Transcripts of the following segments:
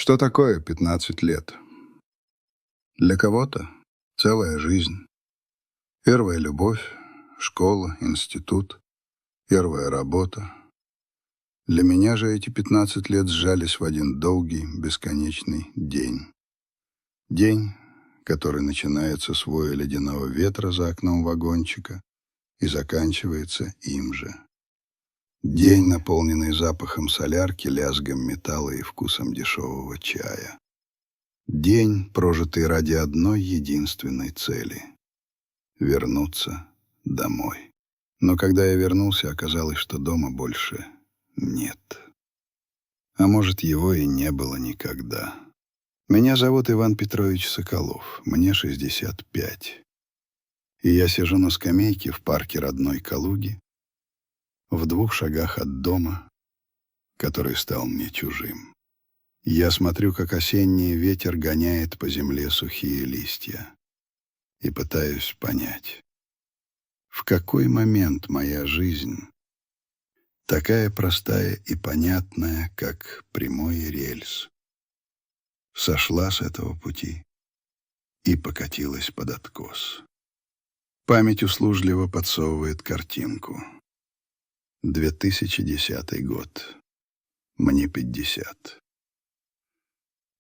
Что такое 15 лет? Для кого-то целая жизнь. Первая любовь, школа, институт, первая работа. Для меня же эти 15 лет сжались в один долгий, бесконечный день. День, который начинается с воя ледяного ветра за окном вагончика и заканчивается им же. День, наполненный запахом солярки, лязгом металла и вкусом дешевого чая. День, прожитый ради одной единственной цели — вернуться домой. Но когда я вернулся, оказалось, что дома больше нет. А может, его и не было никогда. Меня зовут Иван Петрович Соколов, мне 65. И я сижу на скамейке в парке родной Калуги, в 2 шагах от дома, который стал мне чужим. Я смотрю, как осенний ветер гоняет по земле сухие листья, и пытаюсь понять, в какой момент моя жизнь, такая простая и понятная, как прямой рельс, сошла с этого пути и покатилась под откос. Память услужливо подсовывает картинку. 2010 год. Мне 50.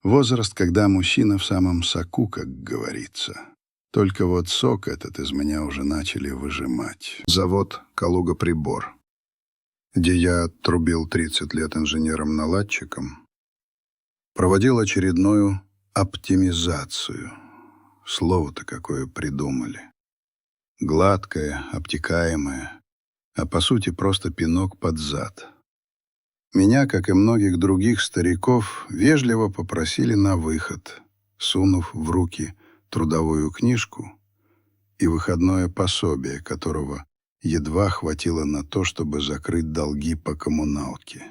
Возраст, когда мужчина в самом соку, как говорится. Только вот сок этот из меня уже начали выжимать. Завод «Калуга-прибор», где я отрубил 30 лет инженером-наладчиком, проводил очередную оптимизацию. Слово-то какое придумали. Гладкое, обтекаемое, а по сути просто пинок под зад. Меня, как и многих других стариков, вежливо попросили на выход, сунув в руки трудовую книжку и выходное пособие, которого едва хватило на то, чтобы закрыть долги по коммуналке.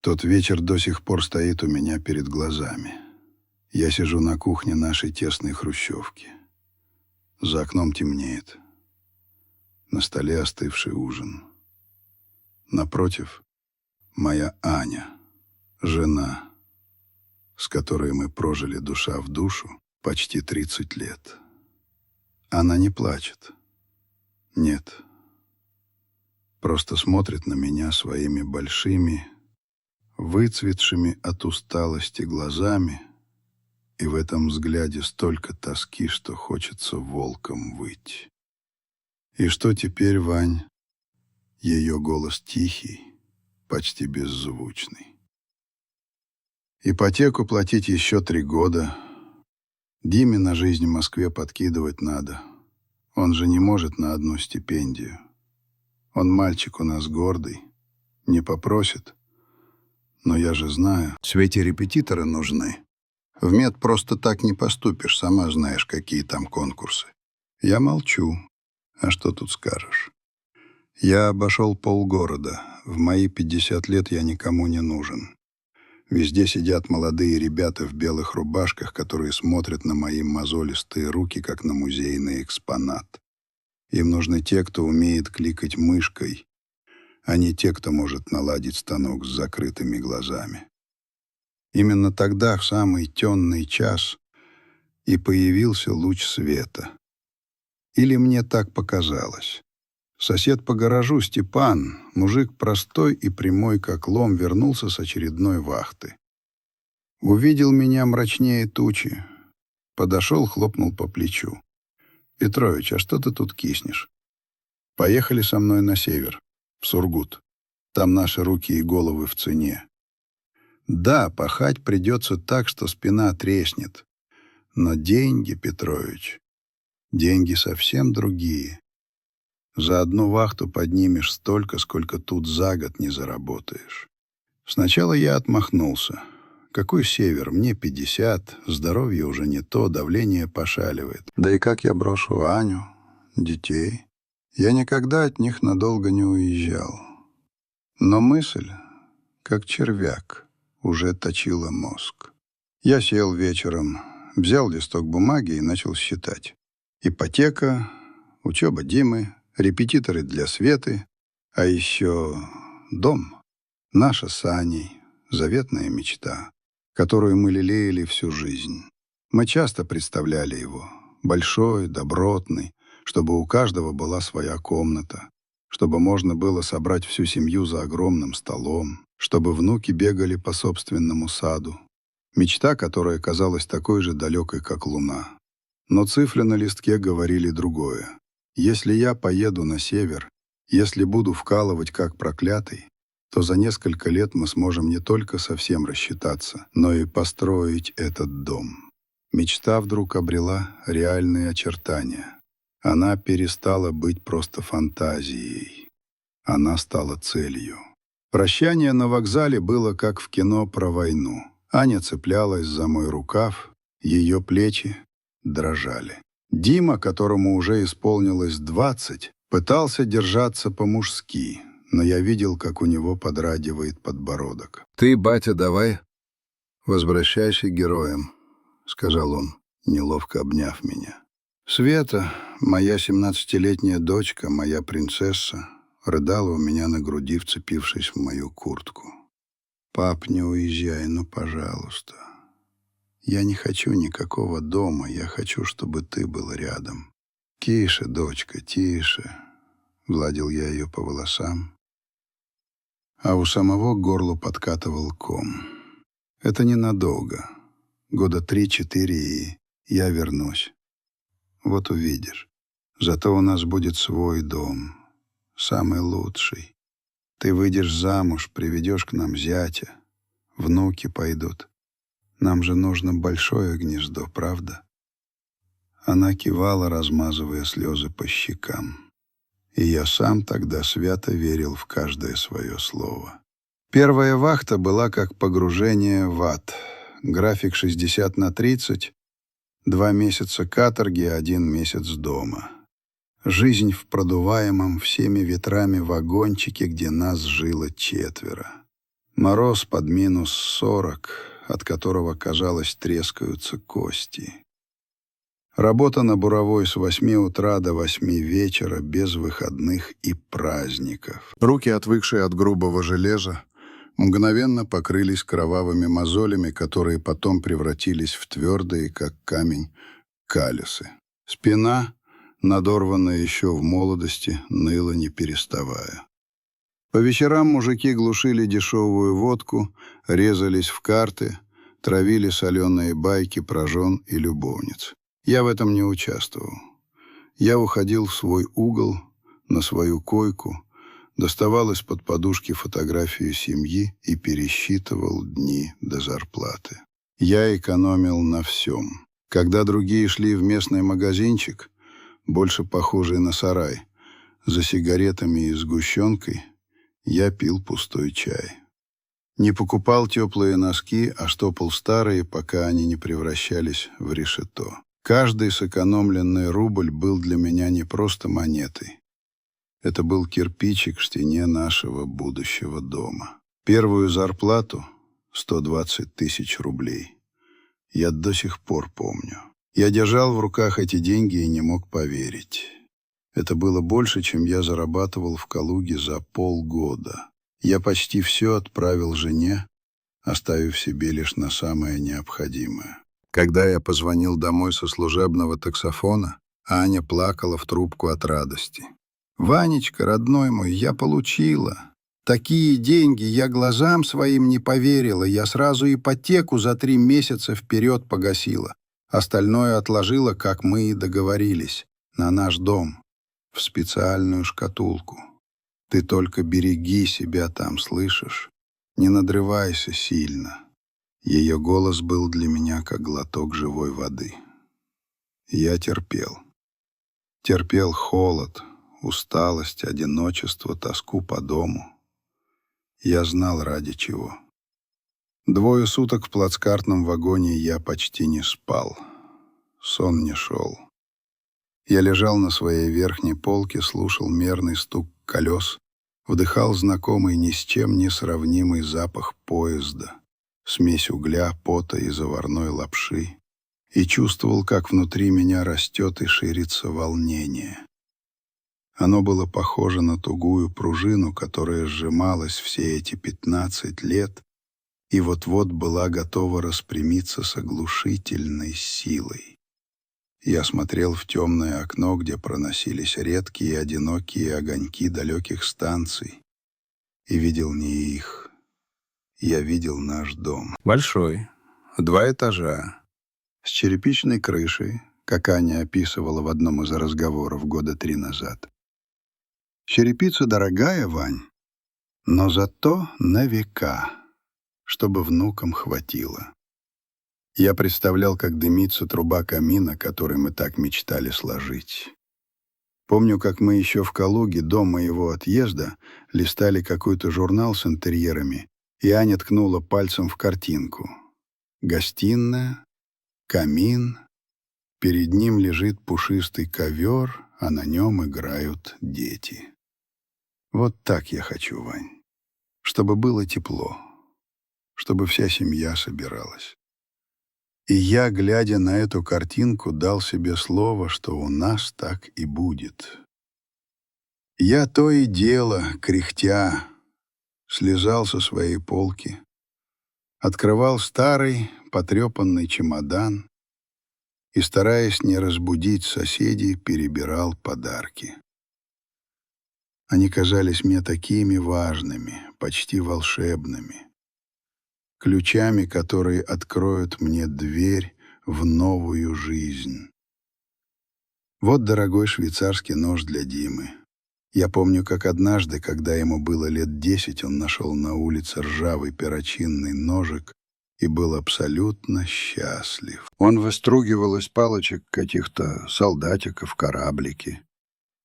Тот вечер до сих пор стоит у меня перед глазами. Я сижу на кухне нашей тесной хрущевки. За окном темнеет. На столе остывший ужин. Напротив — моя Аня, жена, с которой мы прожили душа в душу почти 30 лет. Она не плачет. Нет. Просто смотрит на меня своими большими, выцветшими от усталости глазами, и в этом взгляде столько тоски, что хочется волком выть. И что теперь, Вань? Ее голос тихий, почти беззвучный. Ипотеку платить еще 3 года. Диме на жизнь в Москве подкидывать надо. Он же не может на одну стипендию. Он мальчик у нас гордый, не попросит. Но я же знаю, Свете репетиторы нужны. В мед просто так не поступишь, сама знаешь, какие там конкурсы. Я молчу. А что тут скажешь? Я обошел полгорода. В мои 50 лет я никому не нужен. Везде сидят молодые ребята в белых рубашках, которые смотрят на мои мозолистые руки, как на музейный экспонат. Им нужны те, кто умеет кликать мышкой, а не те, кто может наладить станок с закрытыми глазами. Именно тогда, в самый темный час, и появился луч света. Или мне так показалось. Сосед по гаражу Степан, мужик простой и прямой, как лом, вернулся с очередной вахты. Увидел меня мрачнее тучи. Подошел, хлопнул по плечу. «Петрович, а что ты тут киснешь? Поехали со мной на север, в Сургут. Там наши руки и головы в цене. Да, пахать придется так, что спина треснет. Но деньги, Петрович, деньги совсем другие. За одну вахту поднимешь столько, сколько тут за год не заработаешь». Сначала я отмахнулся. Какой север? Мне 50, здоровье уже не то, давление пошаливает. Да и как я брошу Аню, детей? Я никогда от них надолго не уезжал. Но мысль, как червяк, уже точила мозг. Я сел вечером, взял листок бумаги и начал считать. Ипотека, учеба Димы, репетиторы для Светы, а еще дом, наша с Аней, заветная мечта. которую мы лелеяли всю жизнь. Мы часто представляли его, большой, добротный, чтобы у каждого была своя комната, чтобы можно было собрать всю семью за огромным столом, чтобы внуки бегали по собственному саду. Мечта, которая казалась такой же далекой, как луна. Но цифры на листке говорили другое. Если я поеду на север, если буду вкалывать как проклятый, то за несколько лет мы сможем не только совсем рассчитаться, но и построить этот дом. Мечта вдруг обрела реальные очертания. Она перестала быть просто фантазией. Она стала целью. Прощание на вокзале было как в кино про войну. Аня цеплялась за мой рукав, ее плечи дрожали. Дима, которому уже исполнилось 20, пытался держаться по-мужски, но я видел, как у него подрагивает подбородок. «Ты, батя, давай возвращайся героем», — сказал он, неловко обняв меня. Света, моя 17-летняя дочка, моя принцесса, рыдала у меня на груди, вцепившись в мою куртку. «Пап, не уезжай, ну, пожалуйста. Я не хочу никакого дома, я хочу, чтобы ты был рядом. Тише, дочка, тише», — гладил я ее по волосам. А у самого к горлу подкатывал ком. «Это ненадолго. Года 3-4, и я вернусь. Вот увидишь. Зато у нас будет свой дом, самый лучший. Ты выйдешь замуж, приведешь к нам зятя. Внуки пойдут. Нам же нужно большое гнездо, правда?» Она кивала, размазывая слезы по щекам. И я сам тогда свято верил в каждое свое слово. Первая вахта была как погружение в ад. График 60/30, 2 месяца каторги, 1 месяц дома. Жизнь в продуваемом всеми ветрами вагончике, где нас жило 4. Мороз под -40, от которого, казалось, трескаются кости. Работа на буровой с 8 утра до 8 вечера, без выходных и праздников. Руки, отвыкшие от грубого железа, мгновенно покрылись кровавыми мозолями, которые потом превратились в твердые, как камень, каллюсы. Спина, надорванная еще в молодости, ныла не переставая. По вечерам мужики глушили дешевую водку, резались в карты, травили соленые байки про жен и любовниц. Я в этом не участвовал. Я уходил в свой угол, на свою койку, доставал из-под подушки фотографию семьи и пересчитывал дни до зарплаты. Я экономил на всем. Когда другие шли в местный магазинчик, больше похожий на сарай, за сигаретами и сгущенкой, я пил пустой чай. Не покупал теплые носки, а штопал старые, пока они не превращались в решето. Каждый сэкономленный рубль был для меня не просто монетой. Это был кирпичик в стене нашего будущего дома. Первую зарплату, 120 тысяч рублей, я до сих пор помню. Я держал в руках эти деньги и не мог поверить. Это было больше, чем я зарабатывал в Калуге за полгода. Я почти все отправил жене, оставив себе лишь на самое необходимое. Когда я позвонил домой со служебного таксофона, Аня плакала в трубку от радости. «Ванечка, родной мой, я получила. Такие деньги, я глазам своим не поверила. Я сразу ипотеку за 3 месяца вперед погасила. Остальное отложила, как мы и договорились, на наш дом, в специальную шкатулку. Ты только береги себя там, слышишь? Не надрывайся сильно». Ее голос был для меня как глоток живой воды. Я терпел. Терпел холод, усталость, одиночество, тоску по дому. Я знал, ради чего. 2 суток в плацкартном вагоне я почти не спал. Сон не шел. Я лежал на своей верхней полке, слушал мерный стук колес, вдыхал знакомый ни с чем не сравнимый запах поезда, смесь угля, пота и заварной лапши, и чувствовал, как внутри меня растет и ширится волнение. Оно было похоже на тугую пружину, которая сжималась все эти 15 лет и вот-вот была готова распрямиться с оглушительной силой. Я смотрел в темное окно, где проносились редкие одинокие огоньки далеких станций, и видел не их. Я видел наш дом. Большой, 2 этажа, с черепичной крышей, как Аня описывала в одном из разговоров года 3 назад. Черепица дорогая, Вань, но зато на века, чтобы внукам хватило. Я представлял, как дымится труба камина, который мы так мечтали сложить. Помню, как мы еще в Калуге до моего отъезда листали какой-то журнал с интерьерами, и Аня ткнула пальцем в картинку. Гостиная, камин, перед ним лежит пушистый ковер, а на нем играют дети. Вот так я хочу, Вань. Чтобы было тепло, чтобы вся семья собиралась. И я, глядя на эту картинку, дал себе слово, что у нас так и будет. Я то и дело, кряхтя, слезал со своей полки, открывал старый, потрепанный чемодан и, стараясь не разбудить соседей, перебирал подарки. Они казались мне такими важными, почти волшебными, ключами, которые откроют мне дверь в новую жизнь. Вот дорогой швейцарский нож для Димы. Я помню, как однажды, когда ему было лет 10, он нашел на улице ржавый перочинный ножик и был абсолютно счастлив. Он выстругивал из палочек каких-то солдатиков, кораблики.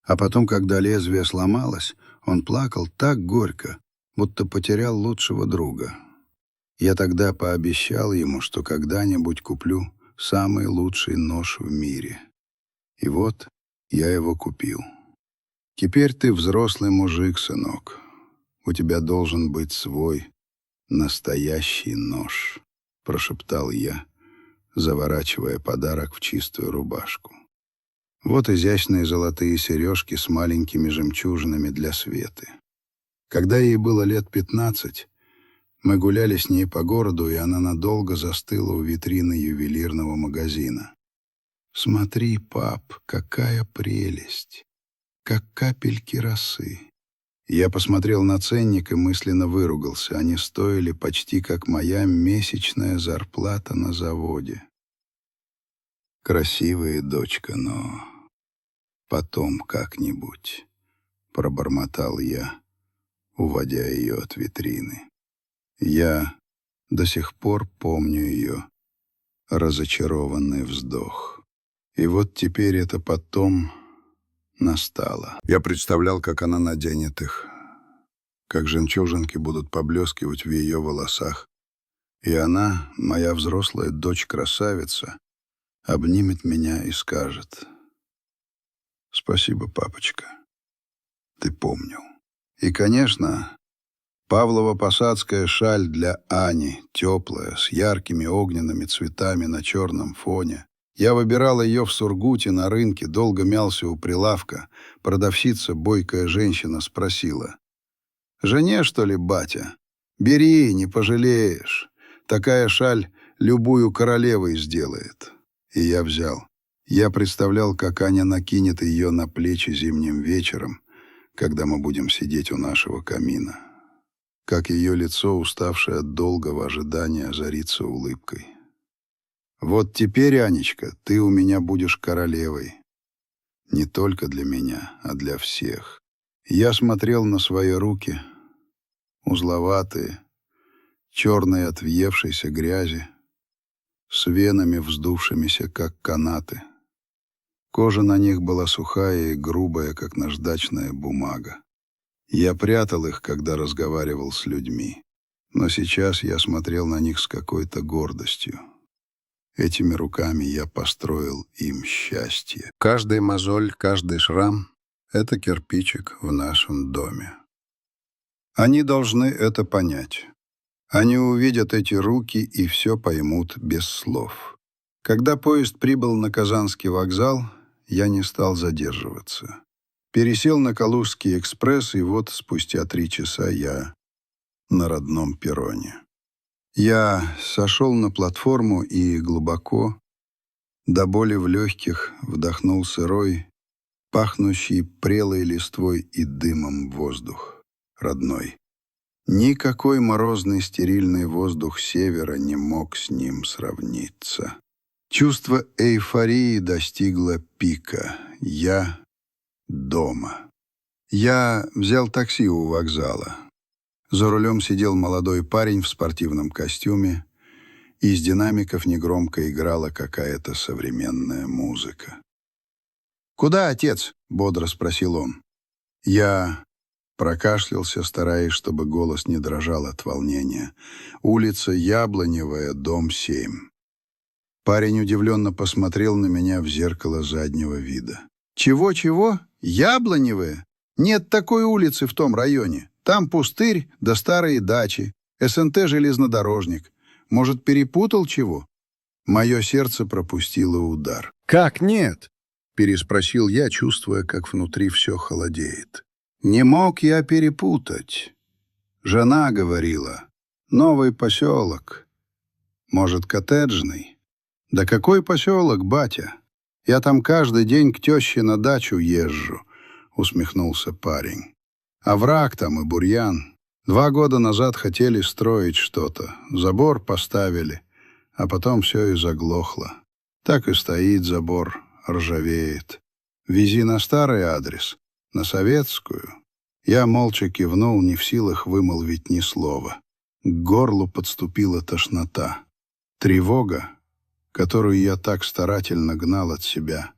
А потом, когда лезвие сломалось, он плакал так горько, будто потерял лучшего друга. Я тогда пообещал ему, что когда-нибудь куплю самый лучший нож в мире. И вот я его купил. Теперь ты взрослый мужик, сынок. У тебя должен быть свой настоящий нож, прошептал я, заворачивая подарок в чистую рубашку. Вот изящные золотые сережки с маленькими жемчужинами для Светы. Когда ей было лет 15, мы гуляли с ней по городу, и она надолго застыла у витрины ювелирного магазина. «Смотри, пап, какая прелесть! Как капельки росы!» Я посмотрел на ценник и мысленно выругался. Они стоили почти как моя месячная зарплата на заводе. Красивая дочка, но потом как-нибудь, пробормотал я, уводя ее от витрины. Я до сих пор помню ее разочарованный вздох. И вот теперь это потом настало. Я представлял, как она наденет их, как жемчужинки будут поблескивать в ее волосах. И она, моя взрослая дочь-красавица, обнимет меня и скажет: «Спасибо, папочка, ты помнил». И, конечно, Павлово-Посадская шаль для Ани, теплая, с яркими огненными цветами на черном фоне. Я выбирал ее в Сургуте на рынке, долго мялся у прилавка. Продавщица, бойкая женщина, спросила: «Жене, что ли, батя? Бери, не пожалеешь. Такая шаль любую королевой сделает». И я взял. Я представлял, как Аня накинет ее на плечи зимним вечером, когда мы будем сидеть у нашего камина. Как ее лицо, уставшее от долгого ожидания, озарится улыбкой. «Вот теперь, Анечка, ты у меня будешь королевой. Не только для меня, а для всех». Я смотрел на свои руки, узловатые, черные от въевшейся грязи, с венами, вздувшимися, как канаты. Кожа на них была сухая и грубая, как наждачная бумага. Я прятал их, когда разговаривал с людьми, но сейчас я смотрел на них с какой-то гордостью. Этими руками я построил им счастье. Каждый мозоль, каждый шрам — это кирпичик в нашем доме. Они должны это понять. Они увидят эти руки и все поймут без слов. Когда поезд прибыл на Казанский вокзал, я не стал задерживаться. Пересел на Калужский экспресс, и вот спустя 3 часа я на родном перроне. Я сошел на платформу и глубоко, до боли в легких, вдохнул сырой, пахнущий прелой листвой и дымом воздух, родной. Никакой морозный стерильный воздух севера не мог с ним сравниться. Чувство эйфории достигло пика. Я дома. Я взял такси у вокзала. За рулем сидел молодой парень в спортивном костюме, и из динамиков негромко играла какая-то современная музыка. «Куда, отец?» — бодро спросил он. Я прокашлялся, стараясь, чтобы голос не дрожал от волнения. Улица Яблоневая, дом 7. Парень удивленно посмотрел на меня в зеркало заднего вида. «Чего-чего? Яблоневая? Нет такой улицы в том районе. Там пустырь да старые дачи. СНТ «Железнодорожник». Может, перепутал чего?» Мое сердце пропустило удар. «Как нет?» — переспросил я, чувствуя, как внутри все холодеет. «Не мог я перепутать. Жена говорила, новый поселок. Может, коттеджный? Да какой поселок, батя? Я там каждый день к теще на дачу езжу», — усмехнулся парень. «Овраг там и бурьян. 2 года назад хотели строить что-то. Забор поставили, а потом все и заглохло. Так и стоит забор, ржавеет. Вези на старый адрес, на Советскую». Я молча кивнул, не в силах вымолвить ни слова. К горлу подступила тошнота. Тревога, которую я так старательно гнал от себя,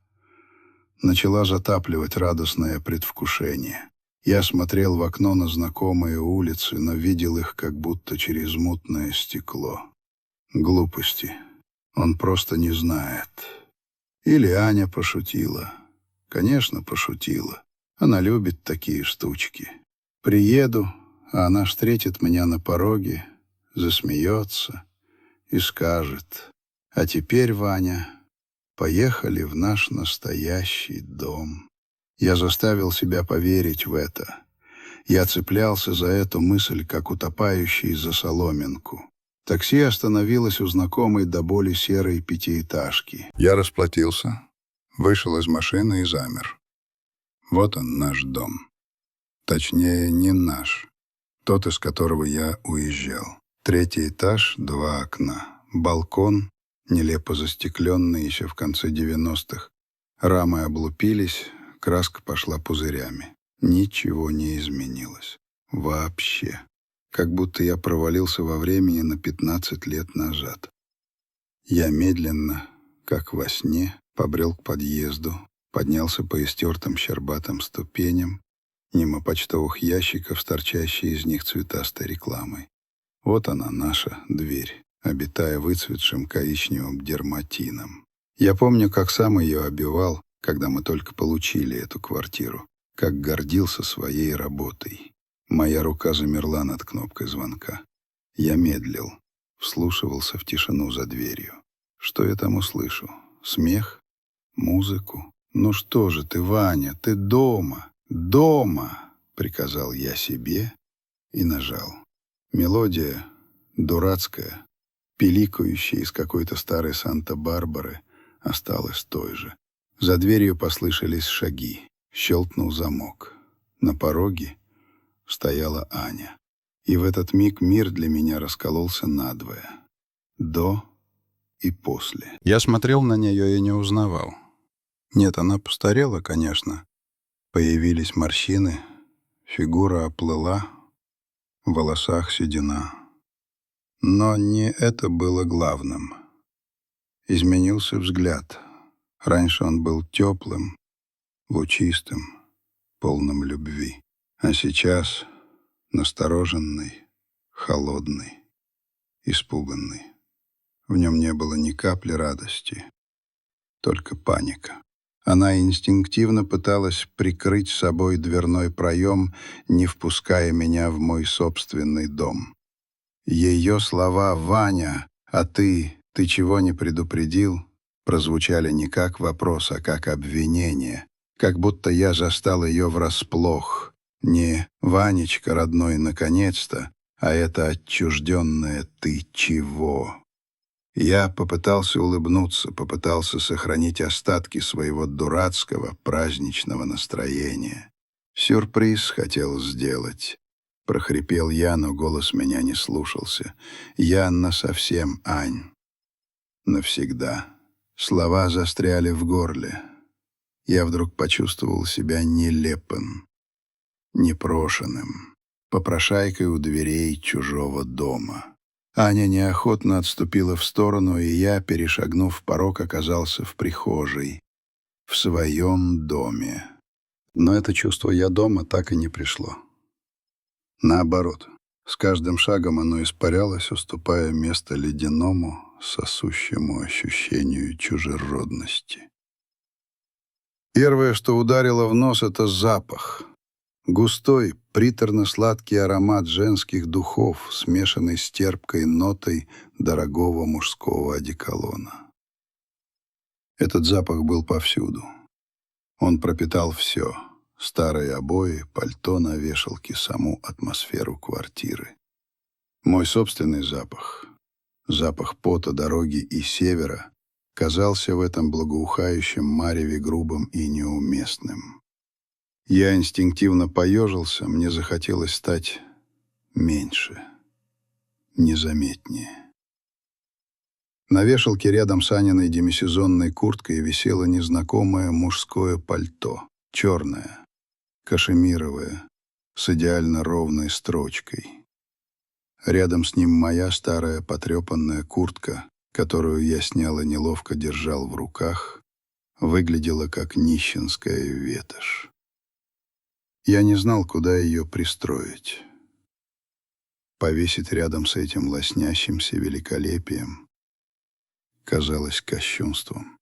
начала затапливать радостное предвкушение. Я смотрел в окно на знакомые улицы, но видел их как будто через мутное стекло. Глупости. Он просто не знает. Или Аня пошутила. Конечно, пошутила. Она любит такие штучки. Приеду, а она встретит меня на пороге, засмеется и скажет: «А теперь, Ваня, поехали в наш настоящий дом». Я заставил себя поверить в это. Я цеплялся за эту мысль, как утопающий за соломинку. Такси остановилось у знакомой до боли серой 5-этажки. Я расплатился, вышел из машины и замер. Вот он, наш дом. Точнее, не наш. Тот, из которого я уезжал. 3-й этаж, 2 окна. Балкон, нелепо застекленный еще в конце 90-х. Рамы облупились, краска пошла пузырями. Ничего не изменилось. Вообще. Как будто я провалился во времени на 15 лет назад. Я медленно, как во сне, побрел к подъезду, поднялся по истертым щербатым ступеням, мимо почтовых ящиков, торчащей из них цветастой рекламой. Вот она, наша дверь, обитая выцветшим коричневым дерматином. Я помню, как сам ее обивал, когда мы только получили эту квартиру, как гордился своей работой. Моя рука замерла над кнопкой звонка. Я медлил, вслушивался в тишину за дверью. Что я там услышу? Смех? Музыку? «Ну что же ты, Ваня, ты дома, дома!» — приказал я себе и нажал. Мелодия дурацкая, пиликающая из какой-то старой Санта-Барбары, осталась той же. За дверью послышались шаги. Щелкнул замок. На пороге стояла Аня. И в этот миг мир для меня раскололся надвое. До и после. Я смотрел на нее и не узнавал. Нет, она постарела, конечно. Появились морщины, фигура оплыла, в волосах седина. Но не это было главным. Изменился взгляд. Раньше он был теплым, лучистым, полным любви. А сейчас настороженный, холодный, испуганный. В нем не было ни капли радости, только паника. Она инстинктивно пыталась прикрыть собой дверной проем, не впуская меня в мой собственный дом. Ее слова «Ваня, а ты чего не предупредил?» прозвучали не как вопрос, а как обвинение, как будто я застал ее врасплох. Не «Ванечка, родной, наконец-то», А это отчужденное «ты чего?». Я попытался улыбнуться, попытался сохранить остатки своего дурацкого праздничного настроения. Сюрприз хотел сделать. Прохрипел я, но голос меня не слушался. Я насовсем, Ань. Навсегда. Слова застряли в горле. Я вдруг почувствовал себя нелепым, непрошенным, попрошайкой у дверей чужого дома. Аня неохотно отступила в сторону, и я, перешагнув порог, оказался в прихожей, в своем доме. Но это чувство «я дома» так и не пришло. Наоборот, с каждым шагом оно испарялось, уступая место ледяному, сосущему ощущению чужеродности. Первое, что ударило в нос, — это запах. Густой, приторно-сладкий аромат женских духов, смешанный с терпкой нотой дорогого мужского одеколона. Этот запах был повсюду. Он пропитал все — старые обои, пальто на вешалке, саму атмосферу квартиры. Мой собственный запах, запах пота, дороги и севера, казался в этом благоухающем мареве грубым и неуместным. Я инстинктивно поежился, мне захотелось стать меньше, незаметнее. На вешалке рядом с Аниной демисезонной курткой висело незнакомое мужское пальто, черное, кашемировое, с идеально ровной строчкой. Рядом с ним моя старая потрепанная куртка, которую я снял и неловко держал в руках, выглядела как нищенская ветошь. Я не знал, куда ее пристроить. Повесить рядом с этим лоснящимся великолепием казалось кощунством.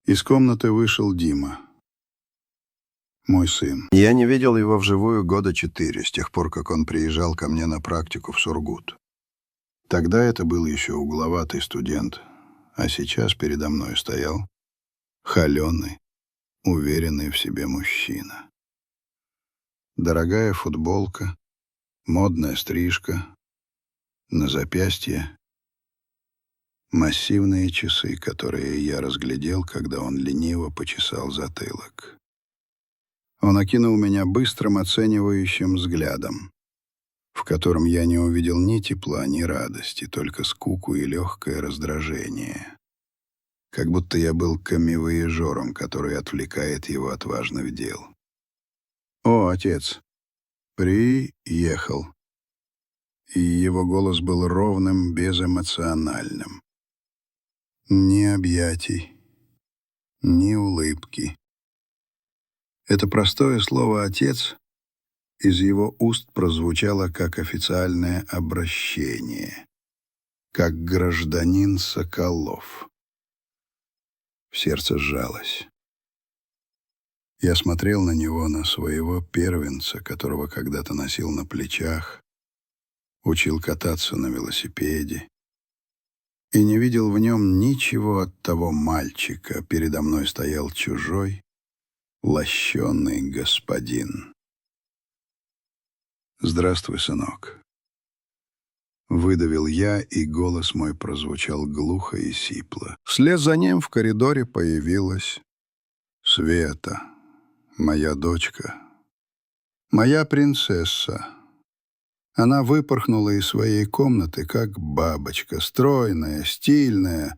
Из комнаты вышел Дима, мой сын. Я не видел его вживую года 4, с тех пор, как он приезжал ко мне на практику в Сургут. Тогда это был еще угловатый студент, а сейчас передо мной стоял холеный, уверенный в себе мужчина. Дорогая футболка, модная стрижка, на запястье массивные часы, которые я разглядел, когда он лениво почесал затылок. Он окинул меня быстрым оценивающим взглядом, в котором я не увидел ни тепла, ни радости, только скуку и легкое раздражение. Как будто я был камевояжером, который отвлекает его от важных дел. «О, отец, приехал». И его голос был ровным, безэмоциональным. Ни объятий, ни улыбки. Это простое слово «отец» из его уст прозвучало как официальное обращение, как гражданин Соколов. В сердце сжалось. Я смотрел на него, на своего первенца, которого когда-то носил на плечах, учил кататься на велосипеде, и не видел в нем ничего от того мальчика. Передо мной стоял чужой, лощеный господин. «Здравствуй, сынок». Выдавил я, и голос мой прозвучал глухо и сипло. Вслед за ним в коридоре появилась Света, моя дочка, моя принцесса. Она выпорхнула из своей комнаты, как бабочка, стройная, стильная,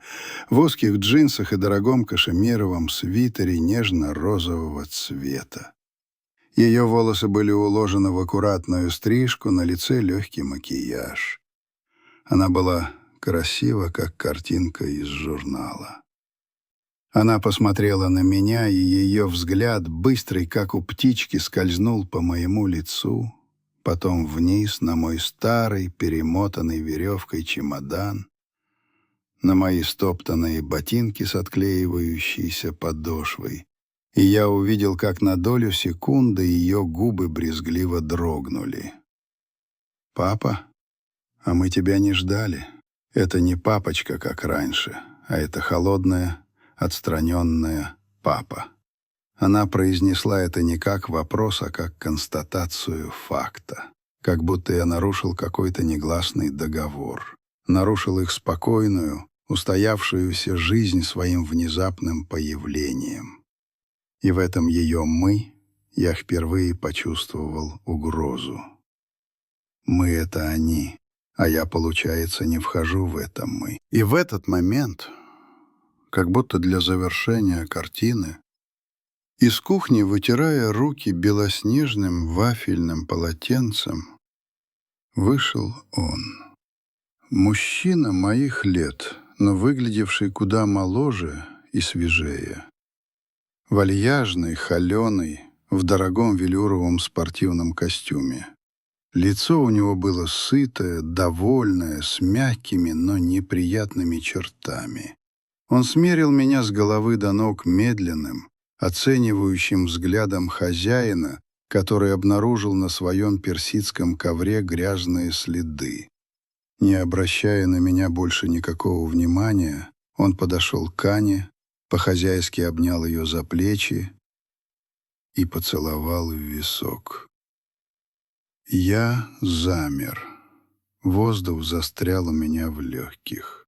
в узких джинсах и дорогом кашемировом свитере нежно-розового цвета. Ее волосы были уложены в аккуратную стрижку, на лице легкий макияж. Она была красива, как картинка из журнала. Она посмотрела на меня, и ее взгляд, быстрый, как у птички, скользнул по моему лицу, потом вниз на мой старый, перемотанный веревкой чемодан, на мои стоптанные ботинки с отклеивающейся подошвой, и я увидел, как на долю секунды ее губы брезгливо дрогнули. «Папа, а мы тебя не ждали. Это не папочка, как раньше, а это холодная, отстраненная папа». Она произнесла это не как вопрос, а как констатацию факта. как будто я нарушил какой-то негласный договор, нарушил их спокойную, устоявшуюся жизнь своим внезапным появлением. И в этом ее «мы» я впервые почувствовал угрозу. Мы — это они, а я, получается, не вхожу в это «мы». И в этот момент, как будто для завершения картины, из кухни, вытирая руки белоснежным вафельным полотенцем, вышел он. Мужчина моих лет, но выглядевший куда моложе и свежее. Вальяжный, холеный, в дорогом велюровом спортивном костюме. Лицо у него было сытое, довольное, с мягкими, но неприятными чертами. Он смерил меня с головы до ног медленным, оценивающим взглядом хозяина, который обнаружил на своем персидском ковре грязные следы. Не обращая на меня больше никакого внимания, он подошел к Ане, по-хозяйски обнял ее за плечи и поцеловал в висок. Я замер. Воздух застрял у меня в легких.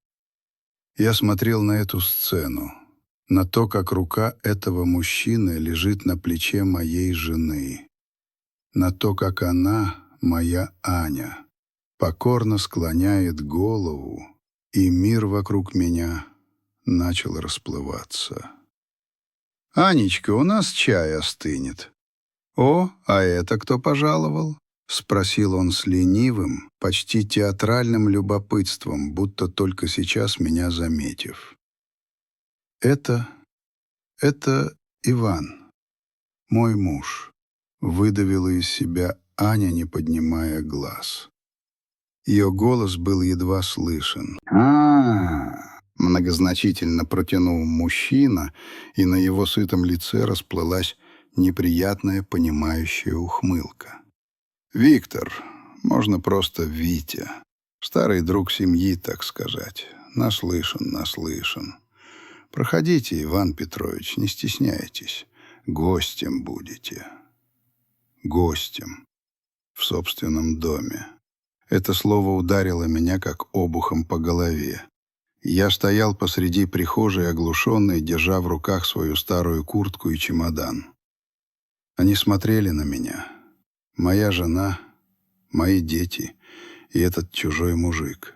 Я смотрел на эту сцену, на то, как рука этого мужчины лежит на плече моей жены, на то, как она, моя Аня, покорно склоняет голову, и мир вокруг меня начал расплываться. «Анечка, у нас чай остынет». «О, а это кто пожаловал?» — спросил он с ленивым, почти театральным любопытством, будто только сейчас меня заметив. «Это Иван, мой муж», — выдавила из себя Аня, не поднимая глаз. Ее голос был едва слышен. Многозначительно протянул мужчина, и на его сытом лице расплылась неприятная понимающая ухмылка. «Виктор, можно просто Витя. Старый друг семьи, так сказать. Наслышан. Проходите, Иван Петрович, не стесняйтесь. Гостем будете. Гостем. В собственном доме». Это слово ударило меня как обухом по голове. Я стоял посреди прихожей, оглушенный, держа в руках свою старую куртку и чемодан. Они смотрели на меня. Моя жена, мои дети и этот чужой мужик.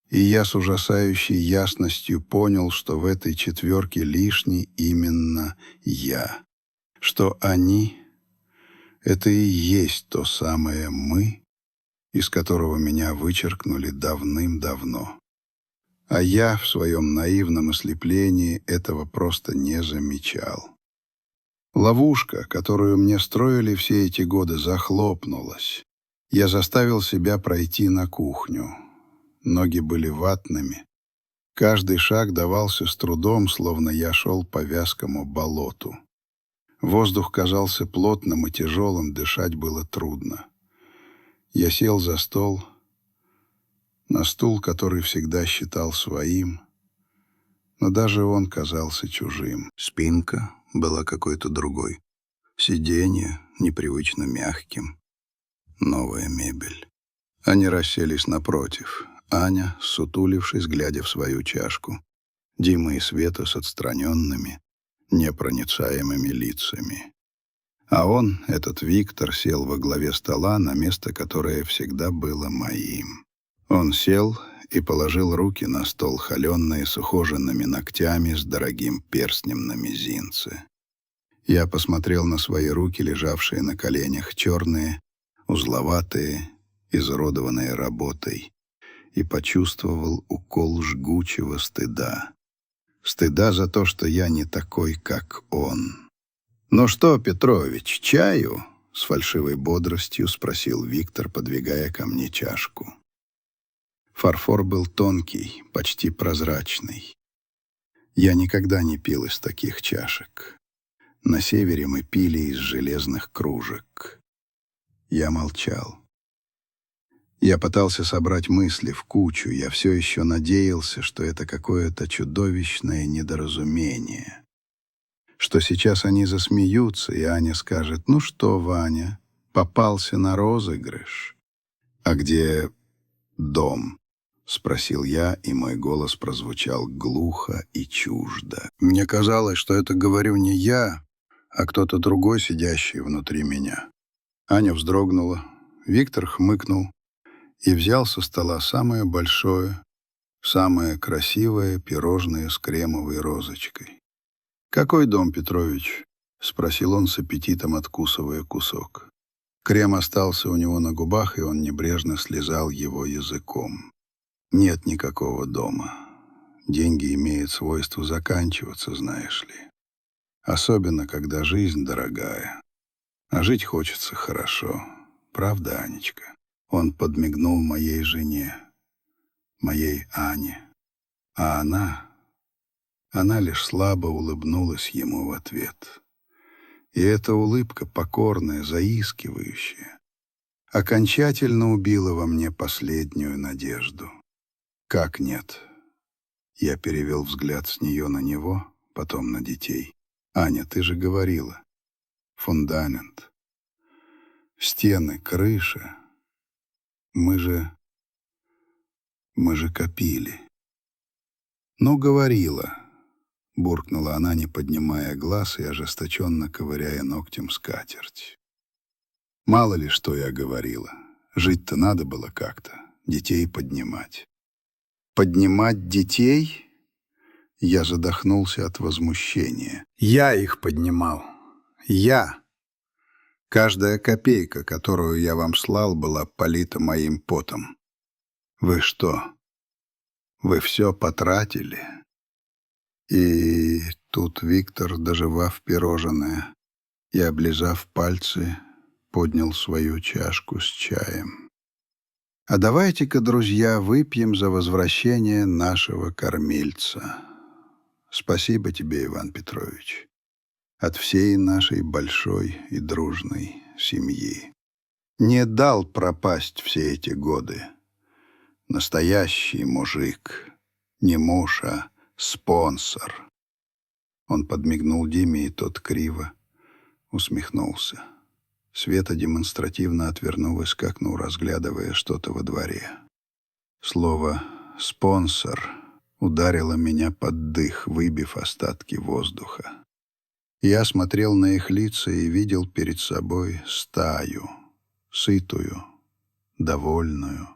И я с ужасающей ясностью понял, что в этой четверке лишний именно я. Что они — это и есть то самое «мы», из которого меня вычеркнули давным-давно. А я в своем наивном ослеплении этого просто не замечал. Ловушка, которую мне строили все эти годы, захлопнулась. Я заставил себя пройти на кухню. Ноги были ватными. Каждый шаг давался с трудом, словно я шел по вязкому болоту. Воздух казался плотным и тяжелым, дышать было трудно. Я сел за стол, на стул, который всегда считал своим, но даже он казался чужим. Спинка была какой-то другой, сиденье непривычно мягким, новая мебель. Они расселись напротив. Аня, сутулившись, глядя в свою чашку. Дима и Света с отстраненными, непроницаемыми лицами. А он, этот Виктор, сел во главе стола на место, которое всегда было моим. Он сел и положил руки на стол, холеные, с ухоженными ногтями, с дорогим перстнем на мизинце. Я посмотрел на свои руки, лежавшие на коленях, черные, узловатые, изуродованные работой, и почувствовал укол жгучего стыда. Стыда за то, что я не такой, как он. «Ну что, Петрович, чаю?» — с фальшивой бодростью спросил Виктор, подвигая ко мне чашку. Фарфор был тонкий, почти прозрачный. Я никогда не пил из таких чашек. На севере мы пили из железных кружек. Я молчал. Я пытался собрать мысли в кучу. Я все еще надеялся, что это какое-то чудовищное недоразумение. Что сейчас они засмеются, и Аня скажет: «Ну что, Ваня, попался на розыгрыш?» «А где дом?» — спросил я, и мой голос прозвучал глухо и чуждо. Мне казалось, что это говорю не я, а кто-то другой, сидящий внутри меня. Аня вздрогнула, Виктор хмыкнул и взял со стола самое большое, самое красивое пирожное с кремовой розочкой. «Какой дом, Петрович?» — спросил он с аппетитом, откусывая кусок. Крем остался у него на губах, и он небрежно слезал его языком. «Нет никакого дома. Деньги имеют свойство заканчиваться, знаешь ли. Особенно, когда жизнь дорогая. А жить хочется хорошо. Правда, Анечка?» Он подмигнул моей жене, моей Ане. А она лишь слабо улыбнулась ему в ответ. И эта улыбка, покорная, заискивающая, окончательно убила во мне последнюю надежду. «Как нет?» Я перевел взгляд с нее на него, потом на детей. «Аня, ты же говорила. Фундамент. Стены, крыша. Мы же копили». «Ну, говорила», — буркнула она, не поднимая глаз и ожесточенно ковыряя ногтем скатерть. «Мало ли, что я говорила. Жить-то надо было как-то, детей поднимать». «Поднимать детей?» Я задохнулся от возмущения. «Я их поднимал. Я. Каждая копейка, которую я вам слал, была полита моим потом. Вы что? Вы все потратили?» И тут Виктор, доживав пирожное и облизав пальцы, поднял свою чашку с чаем. «А давайте-ка, друзья, выпьем за возвращение нашего кормильца. Спасибо тебе, Иван Петрович, от всей нашей большой и дружной семьи. Не дал пропасть все эти годы. Настоящий мужик, не муж, а спонсор». Он подмигнул Диме, и тот криво усмехнулся. Света демонстративно отвернулась к окну, разглядывая что-то во дворе. Слово «спонсор» ударило меня под дых, выбив остатки воздуха. Я смотрел на их лица и видел перед собой стаю, сытую, довольную,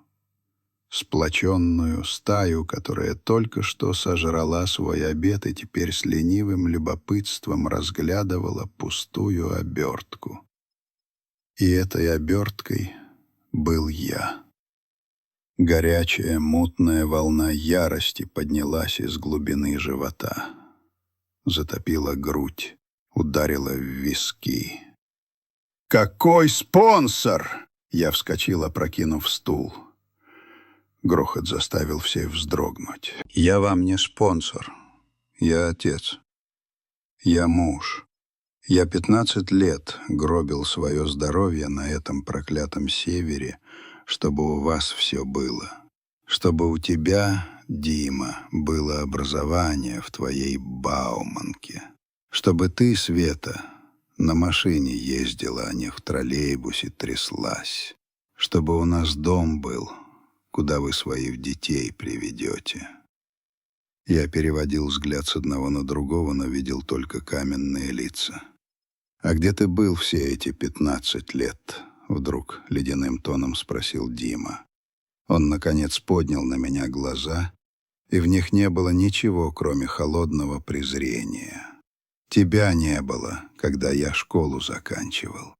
сплоченную стаю, которая только что сожрала свой обед и теперь с ленивым любопытством разглядывала пустую обертку. И этой оберткой был я. Горячая, мутная волна ярости поднялась из глубины живота, затопила грудь, ударила в виски. «Какой спонсор?» Я вскочил, опрокинув стул. Грохот заставил всех вздрогнуть. «Я вам не спонсор. Я отец. Я муж. Я 15 лет гробил свое здоровье на этом проклятом севере, чтобы у вас все было. Чтобы у тебя, Дима, было образование в твоей Бауманке. Чтобы ты, Света, на машине ездила, а не в троллейбусе тряслась. Чтобы у нас дом был, куда вы своих детей приведете». Я переводил взгляд с одного на другого, но видел только каменные лица. «А где ты был все эти 15 лет?» — вдруг ледяным тоном спросил Дима. Он, наконец, поднял на меня глаза, и в них не было ничего, кроме холодного презрения. «Тебя не было, когда я школу заканчивал.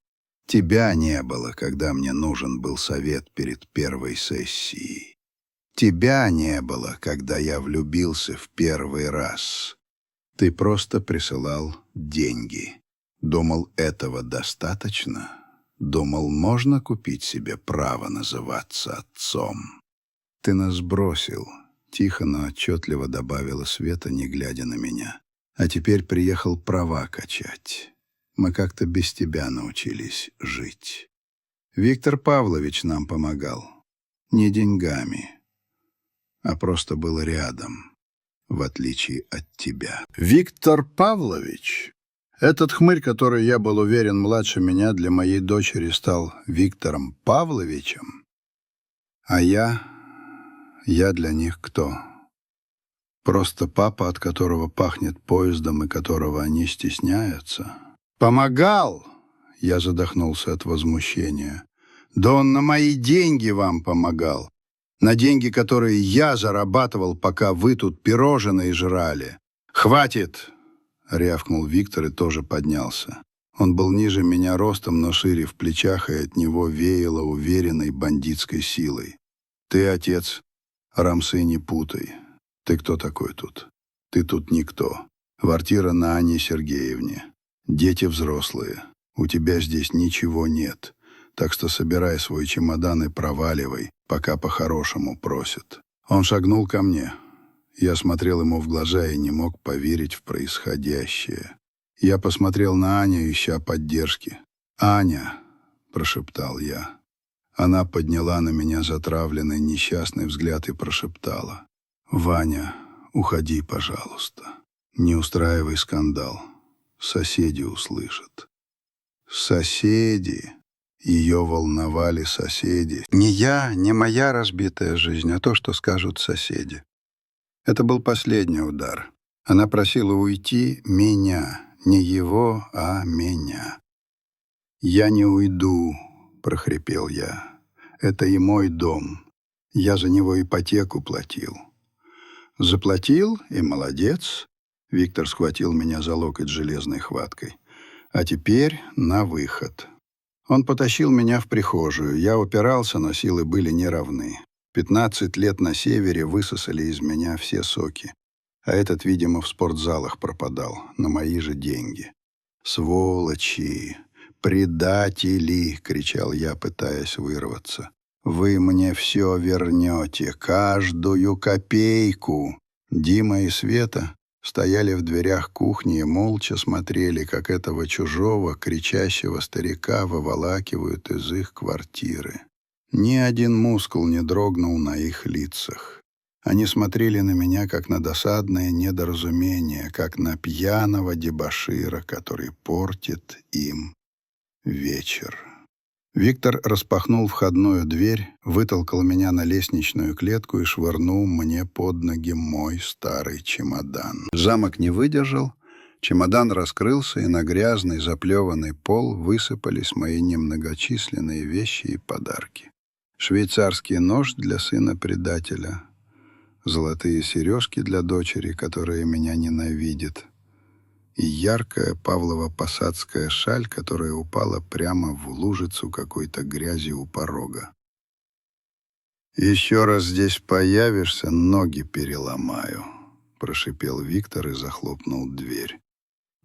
Тебя не было, когда мне нужен был совет перед первой сессией. Тебя не было, когда я влюбился в первый раз. Ты просто присылал деньги. Думал, этого достаточно? Думал, можно купить себе право называться отцом? Ты нас бросил», — тихо, но отчетливо добавила Света, не глядя на меня. «А теперь приехал права качать. Мы как-то без тебя научились жить. Виктор Павлович нам помогал. Не деньгами, а просто был рядом, в отличие от тебя». «Виктор Павлович?» Этот хмырь, который, я был уверен, младше меня, для моей дочери стал Виктором Павловичем? А я для них кто? Просто папа, от которого пахнет поездом и которого они стесняются. «Помогал!» — я задохнулся от возмущения. «Да он на мои деньги вам помогал. На деньги, которые я зарабатывал, пока вы тут пирожные жрали. Хватит!» — рявкнул Виктор и тоже поднялся. Он был ниже меня ростом, но шире в плечах, и от него веяло уверенной бандитской силой. «Ты, отец, рамсы не путай. Ты кто такой тут? Ты тут никто. Квартира на Анне Сергеевне. Дети взрослые. У тебя здесь ничего нет. Так что собирай свой чемодан и проваливай, пока по-хорошему просят». Он шагнул ко мне. Я смотрел ему в глаза и не мог поверить в происходящее. Я посмотрел на Аню, ища поддержки. «Аня!» — прошептал я. Она подняла на меня затравленный, несчастный взгляд и прошептала: «Ваня, уходи, пожалуйста. Не устраивай скандал. Соседи услышат». Соседи. Ее волновали соседи. Не я, не моя разбитая жизнь, а то, что скажут соседи. Это был последний удар. Она просила уйти меня. Не его, а меня. «Я не уйду», — прохрипел я. «Это и мой дом. Я за него ипотеку платил». «Заплатил, и молодец», — Виктор схватил меня за локоть железной хваткой. «А теперь на выход». Он потащил меня в прихожую. Я упирался, но силы были неравны. 15 лет на севере высосали из меня все соки. А этот, видимо, в спортзалах пропадал, на мои же деньги. «Сволочи! Предатели!» — кричал я, пытаясь вырваться. «Вы мне все вернете, каждую копейку!» Дима и Света стояли в дверях кухни и молча смотрели, как этого чужого, кричащего старика выволакивают из их квартиры. Ни один мускул не дрогнул на их лицах. Они смотрели на меня, как на досадное недоразумение, как на пьяного дебошира, который портит им вечер. Виктор распахнул входную дверь, вытолкал меня на лестничную клетку и швырнул мне под ноги мой старый чемодан. Замок не выдержал, чемодан раскрылся, и на грязный заплеванный пол высыпались мои немногочисленные вещи и подарки. Швейцарский нож для сына предателя, золотые сережки для дочери, которая меня ненавидит, и яркая павлово-посадская шаль, которая упала прямо в лужицу какой-то грязи у порога. «Еще раз здесь появишься, ноги переломаю», — прошипел Виктор и захлопнул дверь.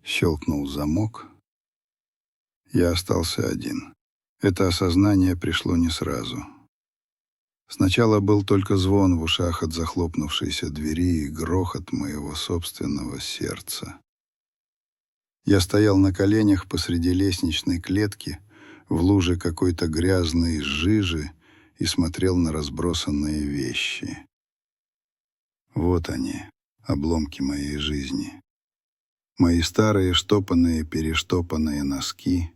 Щелкнул замок. Я остался один. Это осознание пришло не сразу. Сначала был только звон в ушах от захлопнувшейся двери и грохот моего собственного сердца. Я стоял на коленях посреди лестничной клетки, в луже какой-то грязной жижи, и смотрел на разбросанные вещи. Вот они, обломки моей жизни. Мои старые штопанные-перештопанные носки,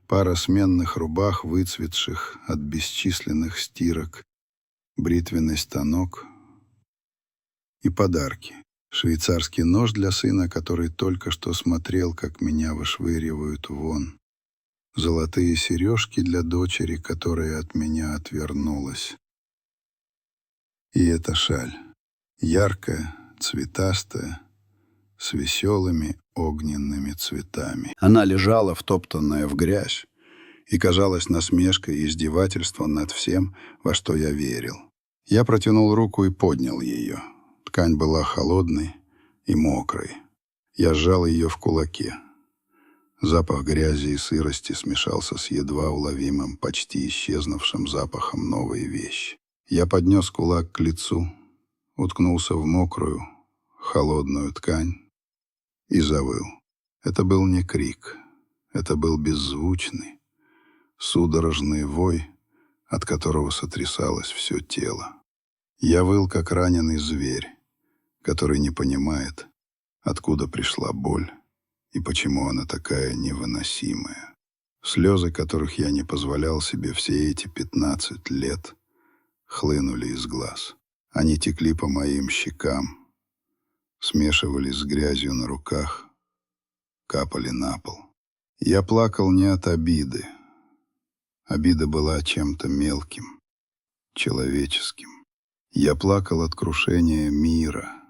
пара сменных рубах, выцветших от бесчисленных стирок, бритвенный станок и подарки. Швейцарский нож для сына, который только что смотрел, как меня вышвыривают вон. Золотые сережки для дочери, которая от меня отвернулась. И эта шаль, яркая, цветастая, с веселыми огненными цветами. Она лежала, втоптанная в грязь, и казалась насмешкой и издевательством над всем, во что я верил. Я протянул руку и поднял ее. Ткань была холодной и мокрой. Я сжал ее в кулаке. Запах грязи и сырости смешался с едва уловимым, почти исчезнувшим запахом новой вещи. Я поднес кулак к лицу, уткнулся в мокрую, холодную ткань и завыл. Это был не крик, это был беззвучный, судорожный вой, от которого сотрясалось все тело. Я выл, как раненый зверь, который не понимает, откуда пришла боль и почему она такая невыносимая. Слезы, которых я не позволял себе все эти 15 лет, хлынули из глаз. Они текли по моим щекам, смешивались с грязью на руках, капали на пол. Я плакал не от обиды. Обида была чем-то мелким, человеческим. Я плакал от крушения мира.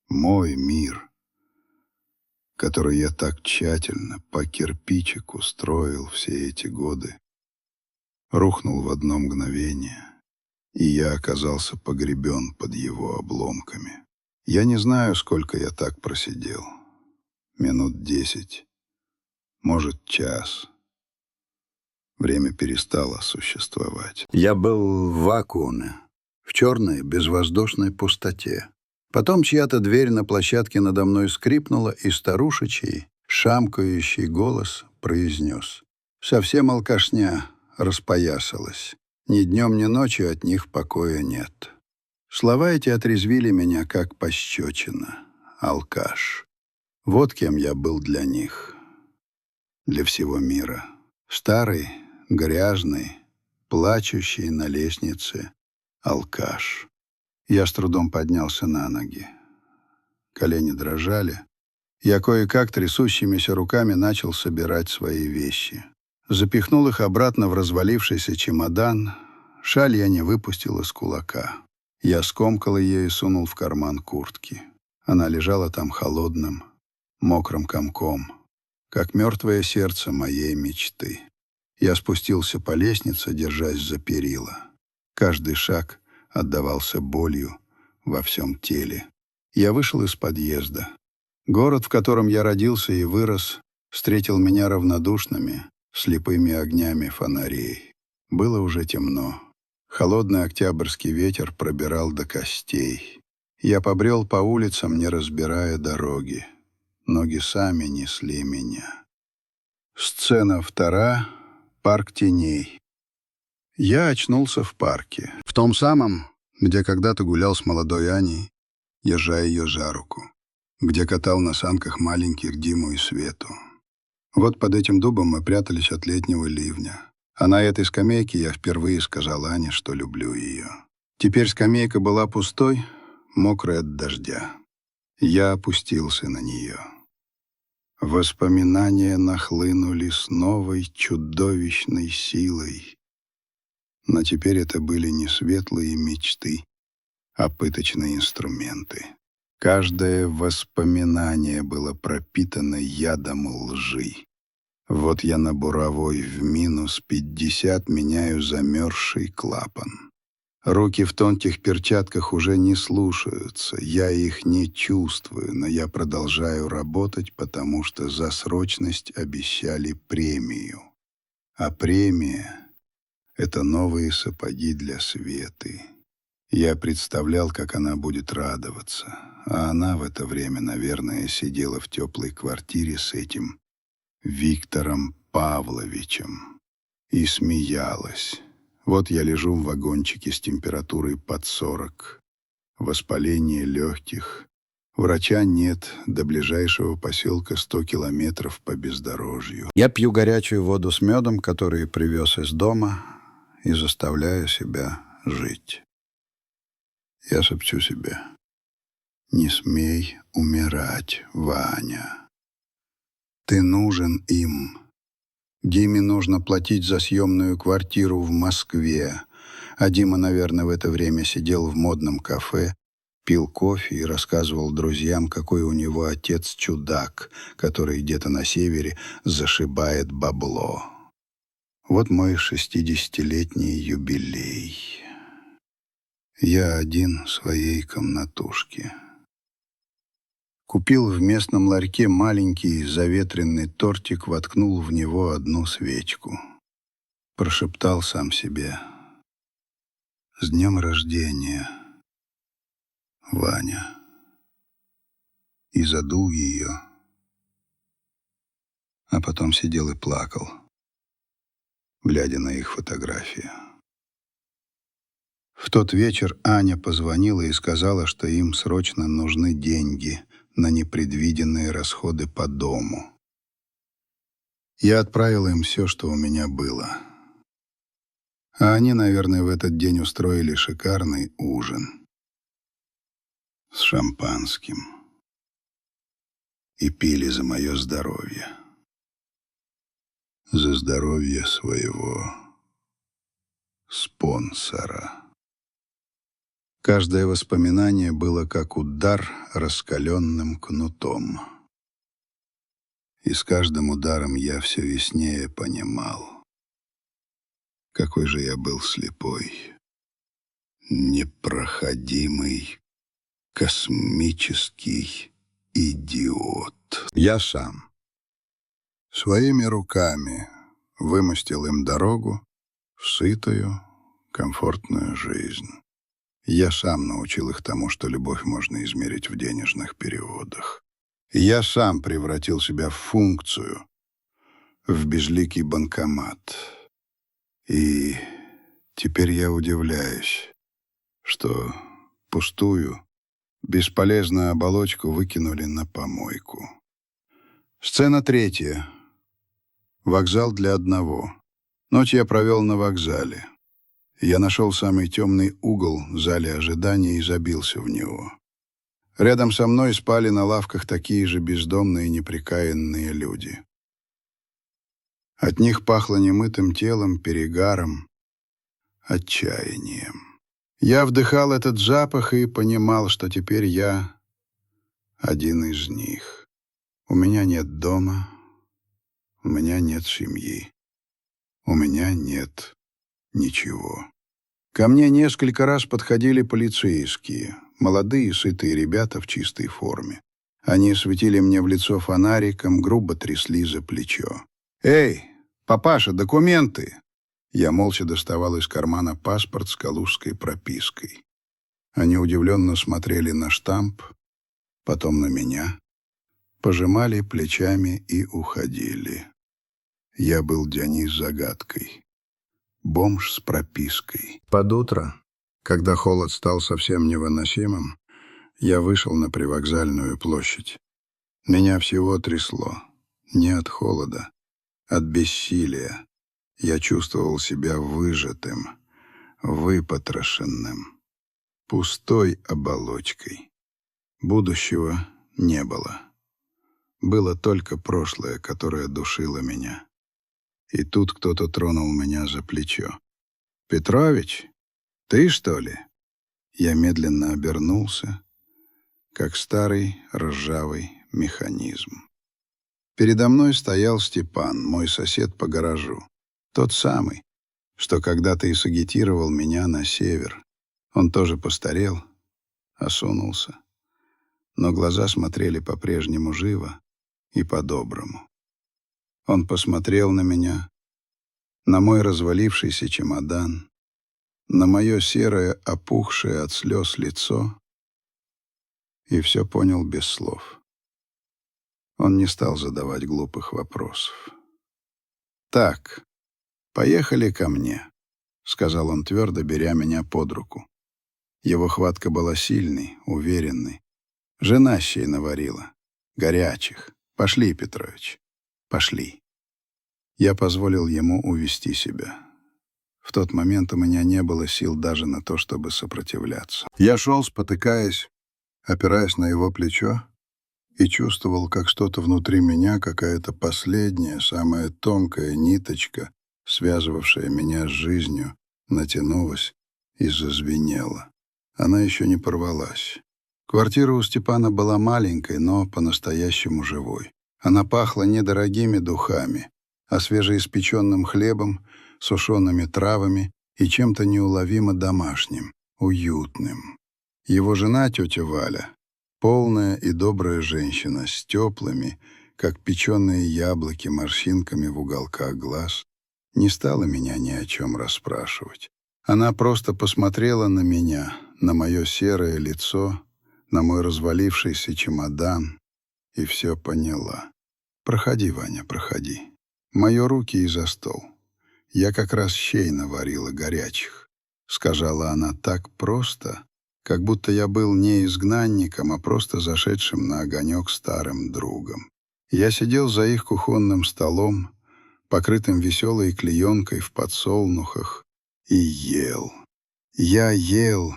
Мой мир, который я так тщательно по кирпичику строил все эти годы, рухнул в одно мгновение, и я оказался погребен под его обломками. Я не знаю, сколько я так просидел. Минут 10, может, час. Время перестало существовать. Я был в вакууме, в черной безвоздушной пустоте. Потом чья-то дверь на площадке надо мной скрипнула, и старушечий, шамкающий голос произнес: «Совсем алкашня распоясалась. Ни днем, ни ночью от них покоя нет». Слова эти отрезвили меня, как пощечина. Алкаш. Вот кем я был для них, для всего мира. Старый, грязный, плачущий на лестнице алкаш. Я с трудом поднялся на ноги. Колени дрожали. Я кое-как трясущимися руками начал собирать свои вещи. Запихнул их обратно в развалившийся чемодан. Шаль я не выпустил из кулака. Я скомкал ее и сунул в карман куртки. Она лежала там холодным, мокрым комком, как мертвое сердце моей мечты. Я спустился по лестнице, держась за перила. Каждый шаг отдавался болью во всем теле. Я вышел из подъезда. Город, в котором я родился и вырос, встретил меня равнодушными, слепыми огнями фонарей. Было уже темно. Холодный октябрьский ветер пробирал до костей. Я побрел по улицам, не разбирая дороги. Ноги сами несли меня. Сцена 2. Парк теней. Я очнулся в парке. В том самом, где когда-то гулял с молодой Аней, держа ее за руку. Где катал на санках маленьких Диму и Свету. Вот под этим дубом мы прятались от летнего ливня. А на этой скамейке я впервые сказал Ане, что люблю ее. Теперь скамейка была пустой, мокрой от дождя. Я опустился на нее. Воспоминания нахлынули с новой чудовищной силой. Но теперь это были не светлые мечты, а пыточные инструменты. Каждое воспоминание было пропитано ядом лжи. Вот я на буровой в -50 меняю замерзший клапан. Руки в тонких перчатках уже не слушаются, я их не чувствую, но я продолжаю работать, потому что за срочность обещали премию. А премия — это новые сапоги для Светы. Я представлял, как она будет радоваться, а она в это время, наверное, сидела в теплой квартире с этим Виктором Павловичем и смеялась. Вот я лежу в вагончике с температурой под 40. Воспаление легких. Врача нет, до ближайшего поселка 100 километров по бездорожью. Я пью горячую воду с медом, который привез из дома, и заставляю себя жить. Я шепчу себе: «Не смей умирать, Ваня. Ты нужен им. Диме нужно платить за съемную квартиру в Москве, а Дима, наверное, в это время сидел в модном кафе, пил кофе и рассказывал друзьям, какой у него отец чудак, который где-то на севере зашибает бабло. Вот мой 60-летний юбилей. Я один в своей комнатушке. Купил в местном ларьке маленький заветренный тортик, воткнул в него одну свечку. Прошептал сам себе: «С днем рождения, Ваня!» И задул ее, а потом сидел и плакал, глядя на их фотографию. В тот вечер Аня позвонила и сказала, что им срочно нужны деньги на непредвиденные расходы по дому. Я отправил им все, что у меня было. А они, наверное, в этот день устроили шикарный ужин с шампанским и пили за мое здоровье. За здоровье своего спонсора. Каждое воспоминание было как удар раскаленным кнутом. И с каждым ударом я все яснее понимал, какой же я был слепой, непроходимый, космический идиот. Я сам своими руками вымостил им дорогу в сытую, комфортную жизнь. Я сам научил их тому, что любовь можно измерить в денежных переводах. Я сам превратил себя в функцию, в безликий банкомат. И теперь я удивляюсь, что пустую, бесполезную оболочку выкинули на помойку. Сцена 3. Вокзал для одного. Ночь я провел на вокзале. Я нашел самый темный угол в зале ожидания и забился в него. Рядом со мной спали на лавках такие же бездомные неприкаянные люди. От них пахло немытым телом, перегаром, отчаянием. Я вдыхал этот запах и понимал, что теперь я один из них. У меня нет дома, у меня нет семьи, у меня нет ничего. Ко мне несколько раз подходили полицейские, молодые, сытые ребята в чистой форме. Они светили мне в лицо фонариком, грубо трясли за плечо. «Эй, папаша, документы!» Я молча доставал из кармана паспорт с калужской пропиской. Они удивленно смотрели на штамп, потом на меня, пожимали плечами и уходили. Я был Дионис загадкой. Бомж с пропиской. Под утро, когда холод стал совсем невыносимым, я вышел на привокзальную площадь. Меня всего трясло. Не от холода, от бессилия. Я чувствовал себя выжатым, выпотрошенным, пустой оболочкой. Будущего не было. Было только прошлое, которое душило меня. И тут кто-то тронул меня за плечо. «Петрович, ты, что ли?» Я медленно обернулся, как старый ржавый механизм. Передо мной стоял Степан, мой сосед по гаражу. Тот самый, что когда-то и сагитировал меня на север. Он тоже постарел, осунулся. Но глаза смотрели по-прежнему живо и по-доброму. Он посмотрел на меня, на мой развалившийся чемодан, на мое серое, опухшее от слез лицо, и все понял без слов. Он не стал задавать глупых вопросов. «Так, поехали ко мне», — сказал он твердо, беря меня под руку. Его хватка была сильной, уверенной. Жена щей наварила, горячих. «Пошли, Петрович, пошли». Я позволил ему увести себя. В тот момент у меня не было сил даже на то, чтобы сопротивляться. Я шел, спотыкаясь, опираясь на его плечо, и чувствовал, как что-то внутри меня, какая-то последняя, самая тонкая ниточка, связывавшая меня с жизнью, натянулась и зазвенела. Она еще не порвалась. Квартира у Степана была маленькой, но по-настоящему живой. Она пахла недорогими духами, а свежеиспеченным хлебом, сушеными травами и чем-то неуловимо домашним, уютным. Его жена, тетя Валя, полная и добрая женщина с теплыми, как печеные яблоки, морщинками в уголках глаз, не стала меня ни о чем расспрашивать. Она просто посмотрела на меня, на мое серое лицо, на мой развалившийся чемодан, и все поняла. «Проходи, Ваня, проходи. Мои руки и за стол. Я как раз щей наварила горячих», — сказала она так просто, как будто я был не изгнанником, а просто зашедшим на огонек старым другом. Я сидел за их кухонным столом, покрытым веселой клеенкой в подсолнухах, и ел. Я ел,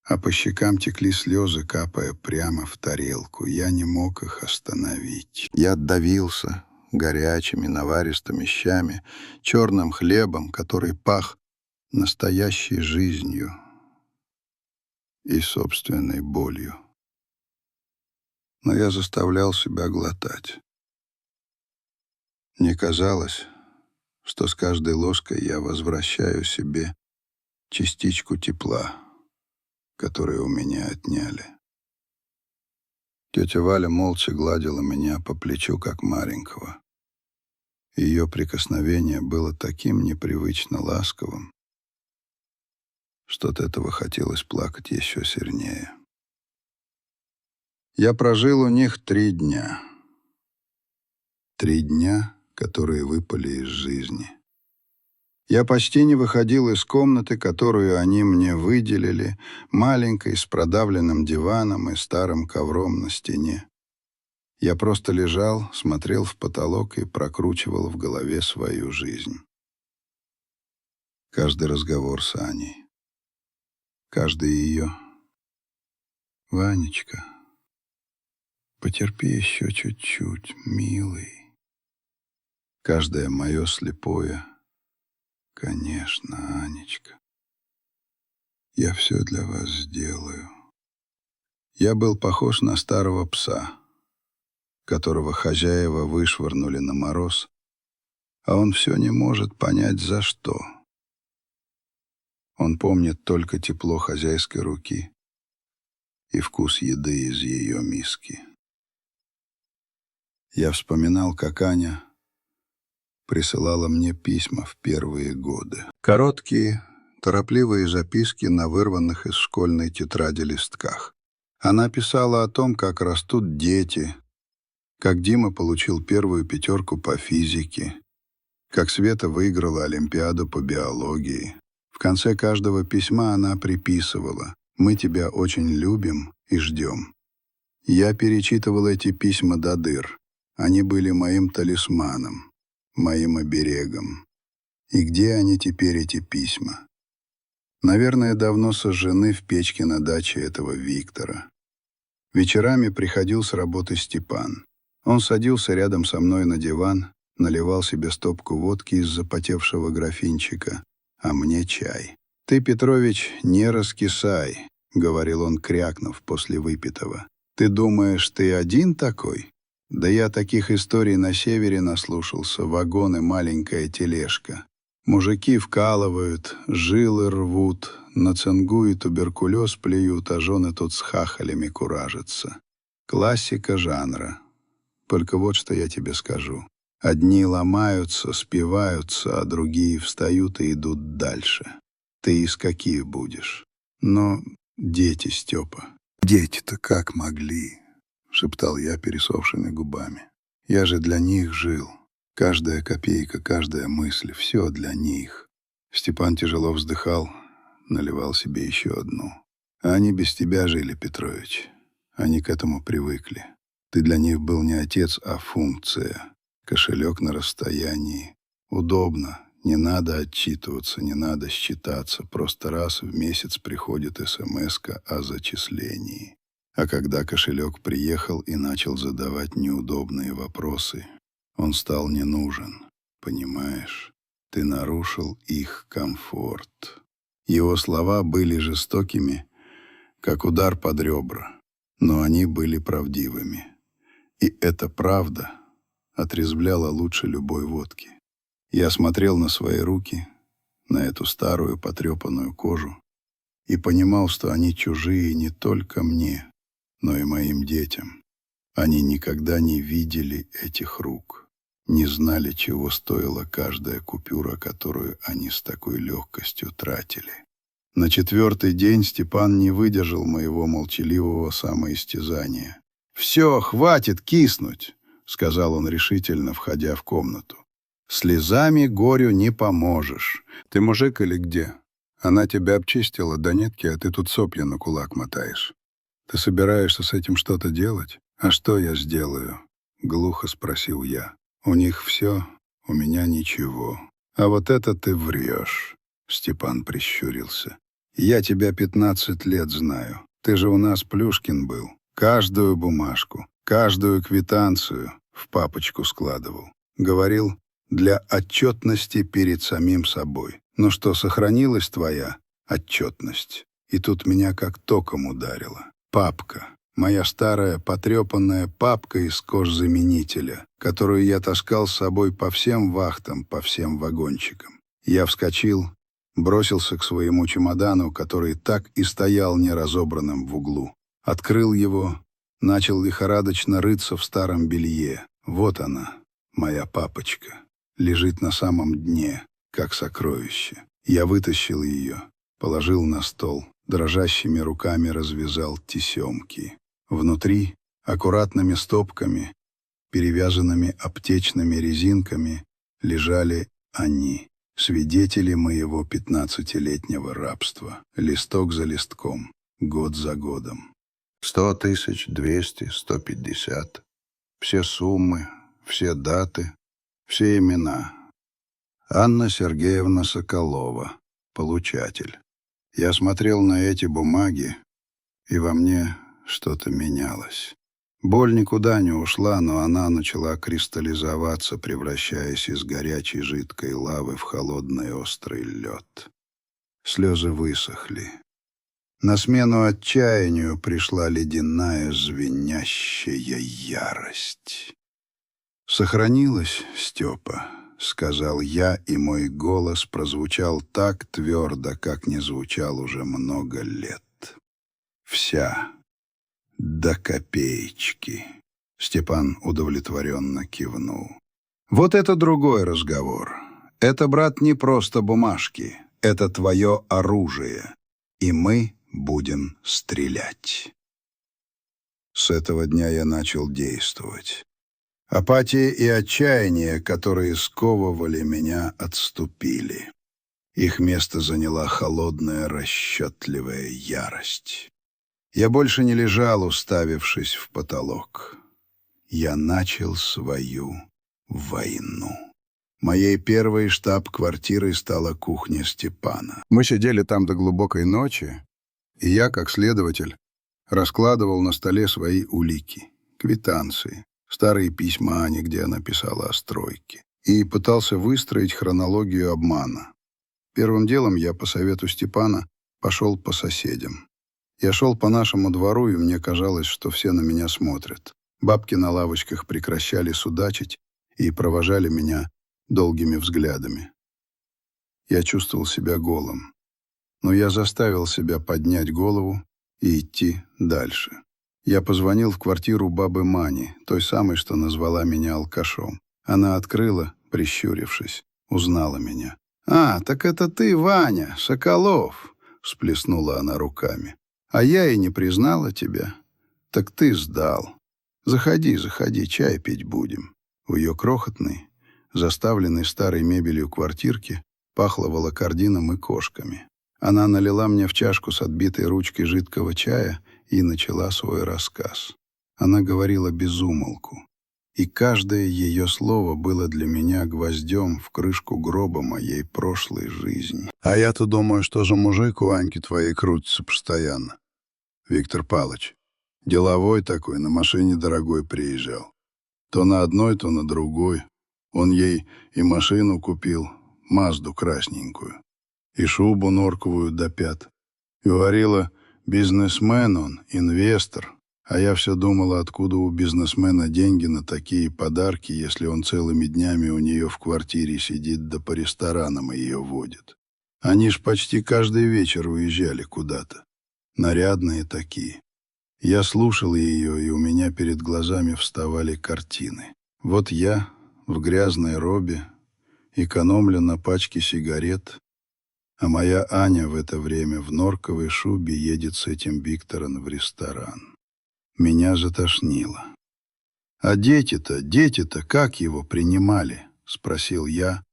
а по щекам текли слезы, капая прямо в тарелку. Я не мог их остановить. Я отдавился горячими наваристыми щами, черным хлебом, который пах настоящей жизнью и собственной болью. Но я заставлял себя глотать. Мне казалось, что с каждой ложкой я возвращаю себе частичку тепла, которую у меня отняли. Тетя Валя молча гладила меня по плечу, как маленького. Ее прикосновение было таким непривычно ласковым, что от этого хотелось плакать еще сильнее. Я прожил у них 3 дня. 3 дня, которые выпали из жизни. Я почти не выходил из комнаты, которую они мне выделили, маленькой, с продавленным диваном и старым ковром на стене. Я просто лежал, смотрел в потолок и прокручивал в голове свою жизнь. Каждый разговор с Аней. Каждый ее. «Ванечка, потерпи еще чуть-чуть, милый». Каждое мое слепое «Конечно, Анечка, я все для вас сделаю». Я был похож на старого пса, которого хозяева вышвырнули на мороз, а он все не может понять, за что. Он помнит только тепло хозяйской руки и вкус еды из ее миски. Я вспоминал, как Аня присылала мне письма в первые годы. Короткие, торопливые записки на вырванных из школьной тетради листках. Она писала о том, как растут дети, как Дима получил первую 5 по физике, как Света выиграла Олимпиаду по биологии. В конце каждого письма она приписывала: «Мы тебя очень любим и ждем». Я перечитывал эти письма до дыр. Они были моим талисманом, моим оберегом. И где они теперь, эти письма? Наверное, давно сожжены в печке на даче этого Виктора. Вечерами приходил с работы Степан. Он садился рядом со мной на диван, наливал себе стопку водки из запотевшего графинчика, а мне чай. «Ты, Петрович, не раскисай», — говорил он, крякнув после выпитого. «Ты думаешь, ты один такой? Да я таких историй на севере наслушался, вагон и маленькая тележка. Мужики вкалывают, жилы рвут, на цингу и туберкулез плюют, а жены тут с хахалями куражатся. Классика жанра. Только вот что я тебе скажу. Одни ломаются, спиваются, а другие встают и идут дальше. Ты из каких будешь? Но дети, Степа. Дети-то как могли?» — шептал я пересохшими губами. «Я же для них жил. Каждая копейка, каждая мысль — все для них». Степан тяжело вздыхал, наливал себе еще одну. «А они без тебя жили, Петрович. Они к этому привыкли. Ты для них был не отец, а функция. Кошелек на расстоянии. Удобно. Не надо отчитываться, не надо считаться. Просто раз в месяц приходит смс-ка о зачислении. А когда кошелек приехал и начал задавать неудобные вопросы, он стал не нужен. Понимаешь? Ты нарушил их комфорт». Его слова были жестокими, как удар под ребра, но они были правдивыми. И эта правда отрезвляла лучше любой водки. Я смотрел на свои руки, на эту старую потрепанную кожу, и понимал, что они чужие не только мне, но и моим детям. Они никогда не видели этих рук, не знали, чего стоила каждая купюра, которую они с такой легкостью тратили. На 4-й день Степан не выдержал моего молчаливого самоистязания. «Все, хватит киснуть», — сказал он решительно, входя в комнату. «Слезами горю не поможешь. Ты мужик или где? Она тебя обчистила до нитки, а ты тут сопли на кулак мотаешь. Ты собираешься с этим что-то делать? А что я сделаю?» — глухо спросил я. «У них все, у меня ничего. А вот это ты врешь». Степан прищурился. «Я тебя 15 лет знаю. Ты же у нас Плюшкин был. Каждую бумажку, каждую квитанцию в папочку складывал. Говорил, для отчетности перед самим собой. Ну что, сохранилась твоя отчетность?» И тут меня как током ударило. Папка. Моя старая потрепанная папка из кожзаменителя, которую я таскал с собой по всем вахтам, по всем вагончикам. Я вскочил, бросился к своему чемодану, который так и стоял неразобранным в углу. Открыл его, начал лихорадочно рыться в старом белье. Вот она, моя папочка, лежит на самом дне, как сокровище. Я вытащил ее, положил на стол, дрожащими руками развязал тесемки. Внутри, аккуратными стопками, перевязанными аптечными резинками, лежали они, свидетели моего 15-летнего рабства, листок за листком, год за годом. 100 тысяч, 200, 150. Все суммы, все даты, все имена. Анна Сергеевна Соколова, получатель. Я смотрел на эти бумаги, и во мне что-то менялось. Боль никуда не ушла, но она начала кристаллизоваться, превращаясь из горячей жидкой лавы в холодный острый лед. Слезы высохли. На смену отчаянию пришла ледяная звенящая ярость. «Сохранилась, Степа?» — сказал я, и мой голос прозвучал так твердо, как не звучал уже много лет. «Вся. До копеечки». Степан удовлетворенно кивнул. «Вот это другой разговор. Это, брат, не просто бумажки. Это твое оружие. И мы будем стрелять». С этого дня я начал действовать. Апатия и отчаяние, которые сковывали меня, отступили. Их место заняла холодная, расчетливая ярость. Я больше не лежал, уставившись в потолок. Я начал свою войну. Моей первой штаб-квартирой стала кухня Степана. Мы сидели там до глубокой ночи, и я, как следователь, раскладывал на столе свои улики, квитанции, старые письма Ани, где она писала о стройке, и пытался выстроить хронологию обмана. Первым делом я, по совету Степана, пошел по соседям. Я шел по нашему двору, и мне казалось, что все на меня смотрят. Бабки на лавочках прекращали судачить и провожали меня долгими взглядами. Я чувствовал себя голым, но я заставил себя поднять голову и идти дальше. Я позвонил в квартиру бабы Мани, той самой, что назвала меня алкашом. Она открыла, прищурившись, узнала меня. «А, так это ты, Ваня, Соколов!» — всплеснула она руками. «А я и не признала тебя. Так ты сдал. Заходи, заходи, чай пить будем». В ее крохотной, заставленной старой мебелью квартирке пахло волокордином и кошками. Она налила мне в чашку с отбитой ручкой жидкого чая и начала свой рассказ. Она говорила без умолку, и каждое ее слово было для меня гвоздем в крышку гроба моей прошлой жизни. «А я-то думаю, что за мужик у Аньки твоей крутится постоянно. Виктор Палыч. Деловой такой, на машине дорогой приезжал. То на одной, то на другой. Он ей и машину купил, Мазду красненькую, и шубу норковую до пят. Говорила, бизнесмен он, инвестор. А я все думала, откуда у бизнесмена деньги на такие подарки, если он целыми днями у нее в квартире сидит да по ресторанам ее водит. Они ж почти каждый вечер уезжали куда-то. Нарядные такие. Я слушал ее, и у меня перед глазами вставали картины. Вот я в грязной робе, экономлю на пачке сигарет, а моя Аня в это время в норковой шубе едет с этим Виктором в ресторан. Меня затошнило. «А дети-то как его принимали?» — спросил я,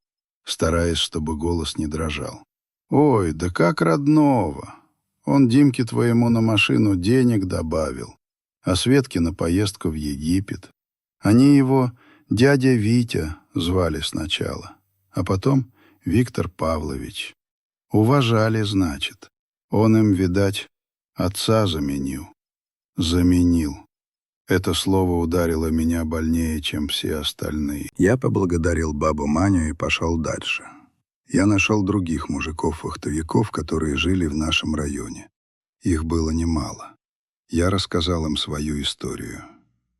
стараясь, чтобы голос не дрожал. «Ой, да как родного! Он Димке твоему на машину денег добавил, а Светке на поездку в Египет. Они его дядя Витя звали сначала, а потом Виктор Павлович. Уважали, значит. Он им, видать, отца заменил. Заменил. Это слово ударило меня больнее, чем все остальные. Я поблагодарил бабу Маню и пошел дальше. Я нашел других мужиков-вахтовиков, которые жили в нашем районе. Их было немало. Я рассказал им свою историю.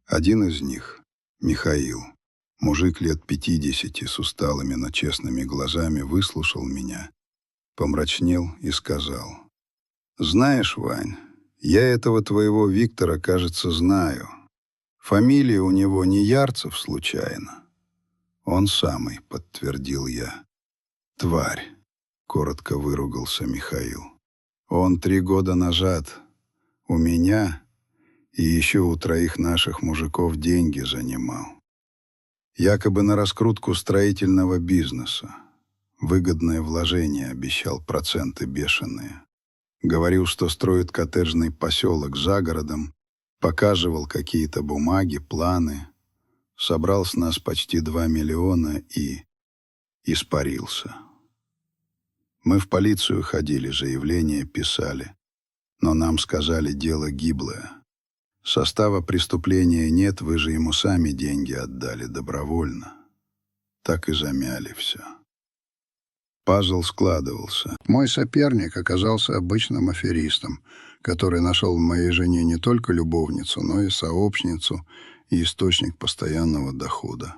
Один из них — Михаил. Мужик лет 50 с усталыми, но честными глазами выслушал меня, помрачнел и сказал: «Знаешь, Вань, я этого твоего Виктора, кажется, знаю. Фамилия у него не Ярцев случайно?» «Он самый», — подтвердил я. «Тварь», — коротко выругался Михаил. «Он 3 года назад у меня и еще у 3 наших мужиков деньги занимал. Якобы на раскрутку строительного бизнеса. Выгодное вложение, обещал, проценты бешеные. Говорил, что строит коттеджный поселок за городом, показывал какие-то бумаги, планы. Собрал с нас почти 2 миллиона и испарился. Мы в полицию ходили, заявление писали, но нам сказали, дело гиблое. Состава преступления нет, вы же ему сами деньги отдали добровольно. Так и замяли все. Пазл складывался. Мой соперник оказался обычным аферистом, который нашел в моей жене не только любовницу, но и сообщницу, и источник постоянного дохода.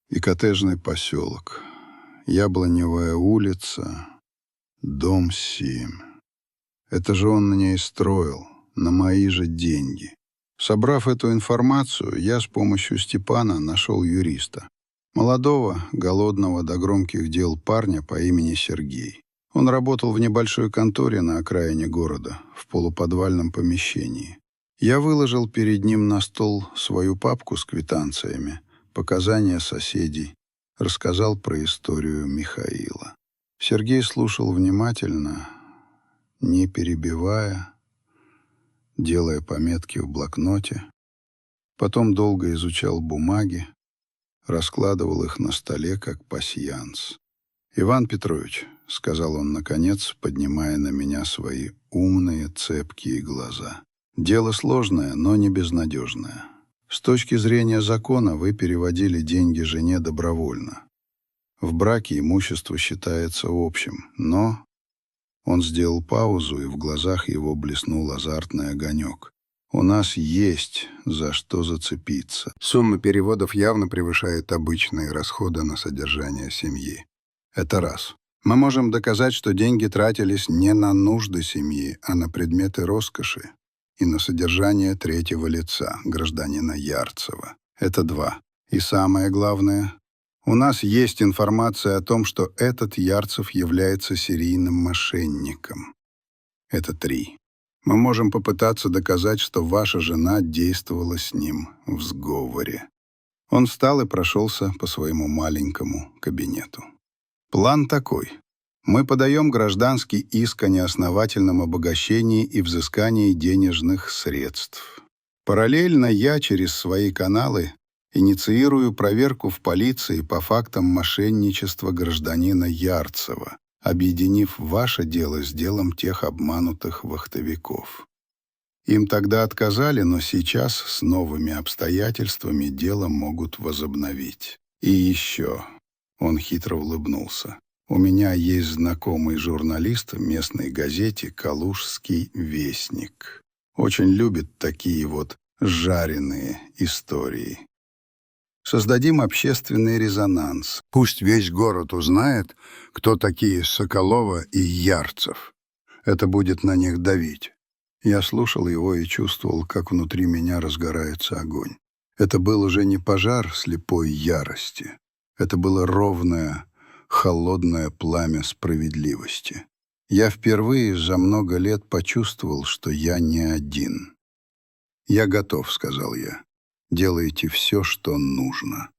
И коттеджный поселок, Яблоневая улица, дом 7. Это же он на ней строил, на мои же деньги. Собрав эту информацию, я с помощью Степана нашел юриста. Молодого, голодного до громких дел парня по имени Сергей. Он работал в небольшой конторе на окраине города, в полуподвальном помещении. Я выложил перед ним на стол свою папку с квитанциями, показания соседей, рассказал про историю Михаила. Сергей слушал внимательно, не перебивая, делая пометки в блокноте. Потом долго изучал бумаги, раскладывал их на столе, как пасьянс. «Иван Петрович», — сказал он наконец, поднимая на меня свои умные, цепкие глаза, — «дело сложное, но не безнадежное. С точки зрения закона вы переводили деньги жене добровольно. В браке имущество считается общим, но...» Он сделал паузу, и в глазах его блеснул азартный огонек. «У нас есть за что зацепиться. Сумма переводов явно превышает обычные расходы на содержание семьи. Это раз. Мы можем доказать, что деньги тратились не на нужды семьи, а на предметы роскоши и на содержание третьего лица, гражданина Ярцева. Это 2. И самое главное, у нас есть информация о том, что этот Ярцев является серийным мошенником. Это 3. Мы можем попытаться доказать, что ваша жена действовала с ним в сговоре». Он встал и прошелся по своему маленькому кабинету. «План такой. Мы подаем гражданский иск о неосновательном обогащении и взыскании денежных средств. Параллельно я через свои каналы инициирую проверку в полиции по фактам мошенничества гражданина Ярцева, объединив ваше дело с делом тех обманутых вахтовиков. Им тогда отказали, но сейчас с новыми обстоятельствами дело могут возобновить. И еще...» Он хитро улыбнулся. «У меня есть знакомый журналист в местной газете «Калужский вестник». Очень любит такие вот жареные истории. Создадим общественный резонанс. Пусть весь город узнает, кто такие Соколова и Ярцев. Это будет на них давить». Я слушал его и чувствовал, как внутри меня разгорается огонь. Это был уже не пожар слепой ярости. Это было ровное, холодное пламя справедливости. Я впервые за много лет почувствовал, что я не один. «Я готов», — сказал я. «Делайте все, что нужно».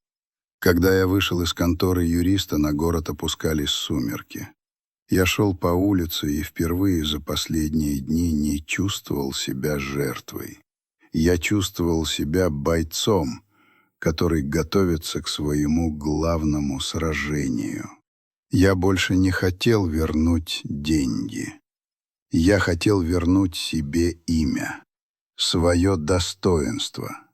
Когда я вышел из конторы юриста, на город опускались сумерки. Я шел по улице и впервые за последние дни не чувствовал себя жертвой. Я чувствовал себя бойцом, который готовится к своему главному сражению. Я больше не хотел вернуть деньги. Я хотел вернуть себе имя, свое достоинство.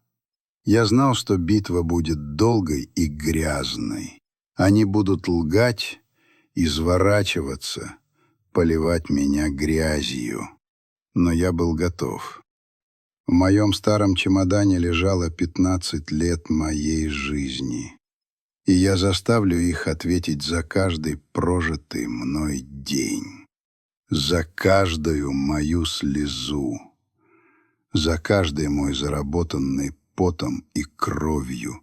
Я знал, что битва будет долгой и грязной. Они будут лгать, изворачиваться, поливать меня грязью. Но я был готов. В моем старом чемодане лежало 15 лет моей жизни. И я заставлю их ответить за каждый прожитый мной день, за каждую мою слезу, за каждый мой заработанный потом и кровью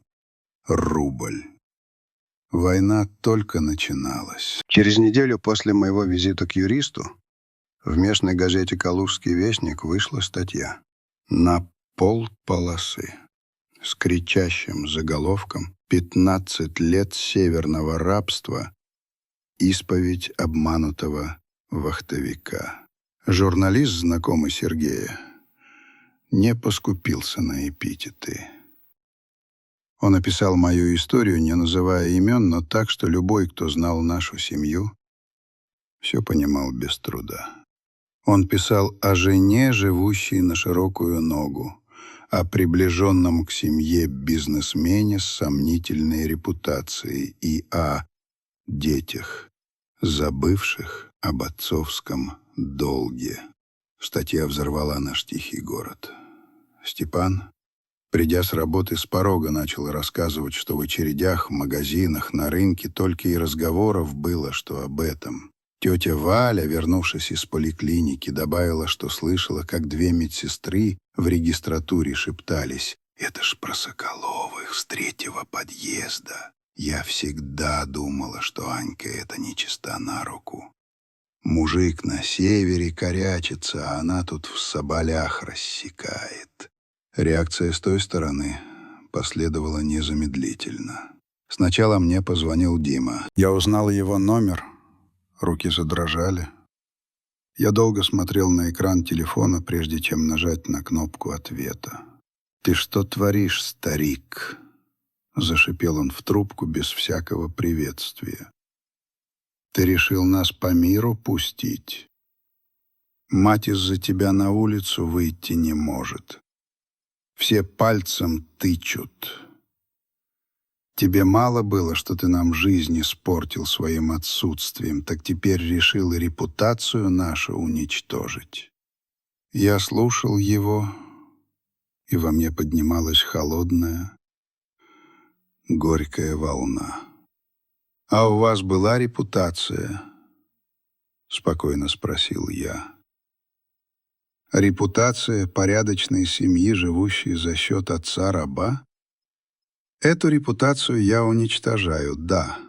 рубль. Война только начиналась. Через неделю после моего визита к юристу в местной газете «Калужский вестник» вышла статья на полполосы с кричащим заголовком «15 лет северного рабства. Исповедь обманутого вахтовика». Журналист, знакомый Сергея, не поскупился на эпитеты. Он описал мою историю, не называя имен, но так, что любой, кто знал нашу семью, все понимал без труда. Он писал о жене, живущей на широкую ногу, о приближенном к семье бизнесмене с сомнительной репутацией и о детях, забывших об отцовском долге. Статья взорвала наш тихий город. Степан, придя с работы, с порога начал рассказывать, что в очередях, в магазинах, на рынке только и разговоров было, что об этом. Тетя Валя, вернувшись из поликлиники, добавила, что слышала, как две медсестры в регистратуре шептались: «Это ж про Соколовых с 3-го подъезда. Я всегда думала, что Анька это нечиста на руку. Мужик на севере корячится, а она тут в соболях рассекает». Реакция с той стороны последовала незамедлительно. Сначала мне позвонил Дима. Я узнал его номер, руки задрожали. Я долго смотрел на экран телефона, прежде чем нажать на кнопку ответа. «Ты что творишь, старик?» — зашипел он в трубку без всякого приветствия. «Ты решил нас по миру пустить? Мать из-за тебя на улицу выйти не может. Все пальцем тычут. Тебе мало было, что ты нам жизнь испортил своим отсутствием, так теперь решил и репутацию нашу уничтожить». Я слушал его, и во мне поднималась холодная, горькая волна. «А у вас была репутация?» — спокойно спросил я. «Репутация порядочной семьи, живущей за счет отца-раба? Эту репутацию я уничтожаю, да,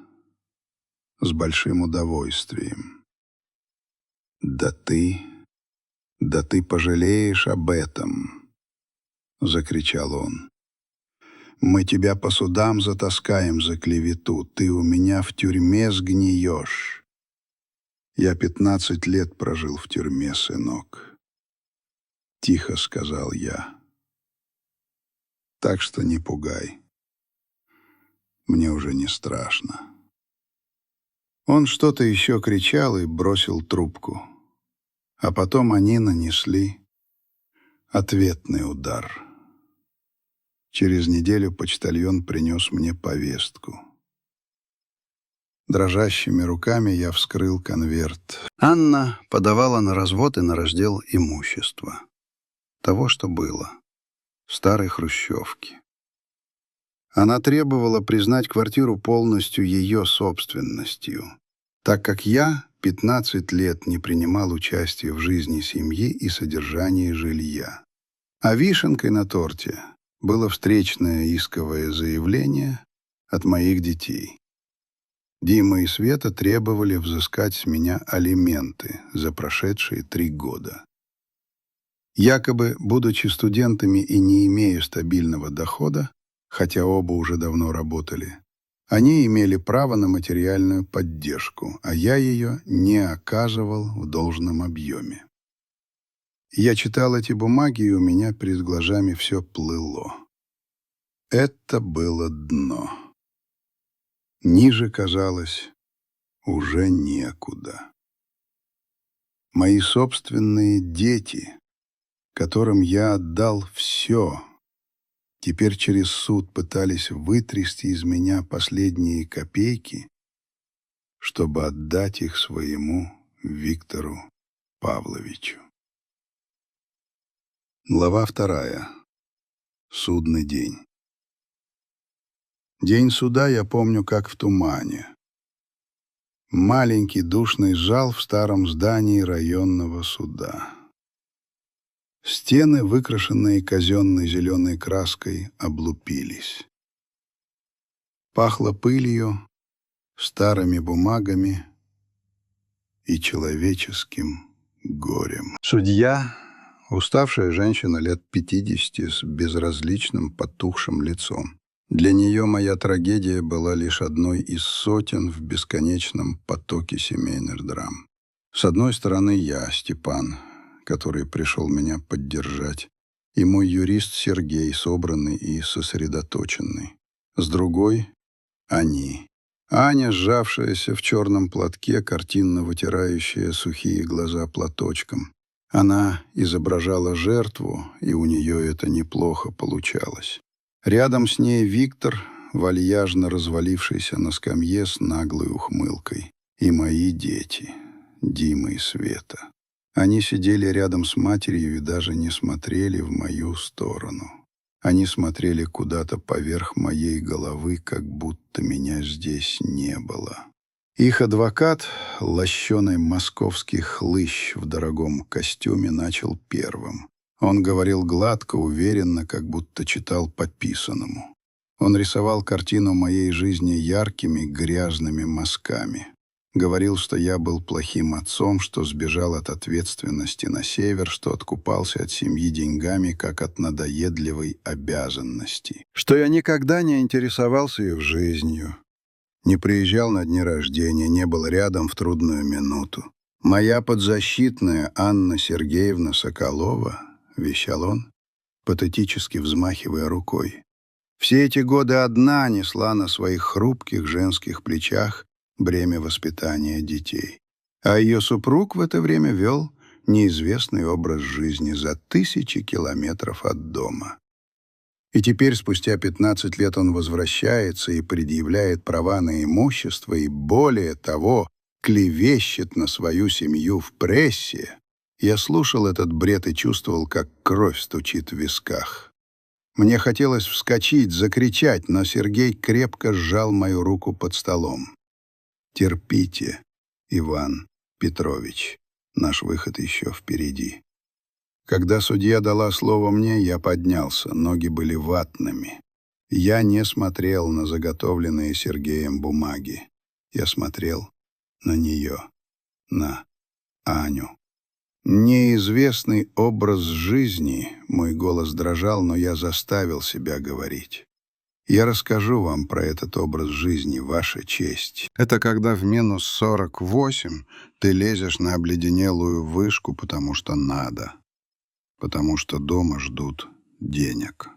с большим удовольствием». Да ты пожалеешь об этом», — закричал он. «Мы тебя по судам затаскаем за клевету. Ты у меня в тюрьме сгниешь». «Я 15 лет прожил в тюрьме, сынок», — тихо сказал я. «Так что не пугай. Мне уже не страшно». Он что-то еще кричал и бросил трубку. А потом они нанесли ответный удар. Через неделю почтальон принес мне повестку. Дрожащими руками я вскрыл конверт. Анна подавала на развод и на раздел имущества. Того, что было. Старой хрущевки. Она требовала признать квартиру полностью ее собственностью, так как я 15 лет не принимал участия в жизни семьи и содержании жилья. А вишенкой на торте было встречное исковое заявление от моих детей. Дима и Света требовали взыскать с меня алименты за прошедшие 3 года. Якобы, будучи студентами и не имея стабильного дохода, хотя оба уже давно работали, они имели право на материальную поддержку, а я ее не оказывал в должном объеме. Я читал эти бумаги, и у меня перед глазами все плыло. Это было дно. Ниже, казалось, уже некуда. Мои собственные дети, которым я отдал все, теперь через суд пытались вытрясти из меня последние копейки, чтобы отдать их своему Виктору Павловичу. Глава 2. Судный день. День суда я помню как в тумане. Маленький душный зал в старом здании районного суда. Стены, выкрашенные казенной зеленой краской, облупились. Пахло пылью, старыми бумагами и человеческим горем. Судья — уставшая женщина лет 50 с безразличным потухшим лицом. Для нее моя трагедия была лишь одной из сотен в бесконечном потоке семейных драм. С одной стороны я, Степан, который пришел меня поддержать, и мой юрист Сергей, собранный и сосредоточенный. С другой — они. Аня, сжавшаяся в черном платке, картинно вытирающая сухие глаза платочком. Она изображала жертву, и у нее это неплохо получалось. Рядом с ней Виктор, вальяжно развалившийся на скамье с наглой ухмылкой. И мои дети, Дима и Света. Они сидели рядом с матерью и даже не смотрели в мою сторону. Они смотрели куда-то поверх моей головы, как будто меня здесь не было. Их адвокат, лощеный московский хлыщ в дорогом костюме, начал первым. Он говорил гладко, уверенно, как будто читал по писанному. Он рисовал картину моей жизни яркими, грязными мазками. Говорил, что я был плохим отцом, что сбежал от ответственности на север, что откупался от семьи деньгами, как от надоедливой обязанности. Что я никогда не интересовался их жизнью, не приезжал на дни рождения, не был рядом в трудную минуту. «Моя подзащитная Анна Сергеевна Соколова», — вещал он, патетически взмахивая рукой, все эти годы одна несла на своих хрупких женских плечах бремя воспитания детей. А ее супруг в это время вел неизвестный образ жизни за 1000 километров от дома. И теперь, спустя 15 лет, он возвращается и предъявляет права на имущество, и более того, клевещет на свою семью в прессе. Я слушал этот бред и чувствовал, как кровь стучит в висках. Мне хотелось вскочить, закричать, но Сергей крепко сжал мою руку под столом. «Терпите, Иван Петрович, наш выход еще впереди». Когда судья дала слово мне, я поднялся, ноги были ватными. Я не смотрел на заготовленные Сергеем бумаги. Я смотрел на нее, на Аню. Неизвестный образ жизни, мой голос дрожал, но я заставил себя говорить. Я расскажу вам про этот образ жизни, ваша честь. Это когда в минус 48 ты лезешь на обледенелую вышку, потому что надо, потому что дома ждут денег.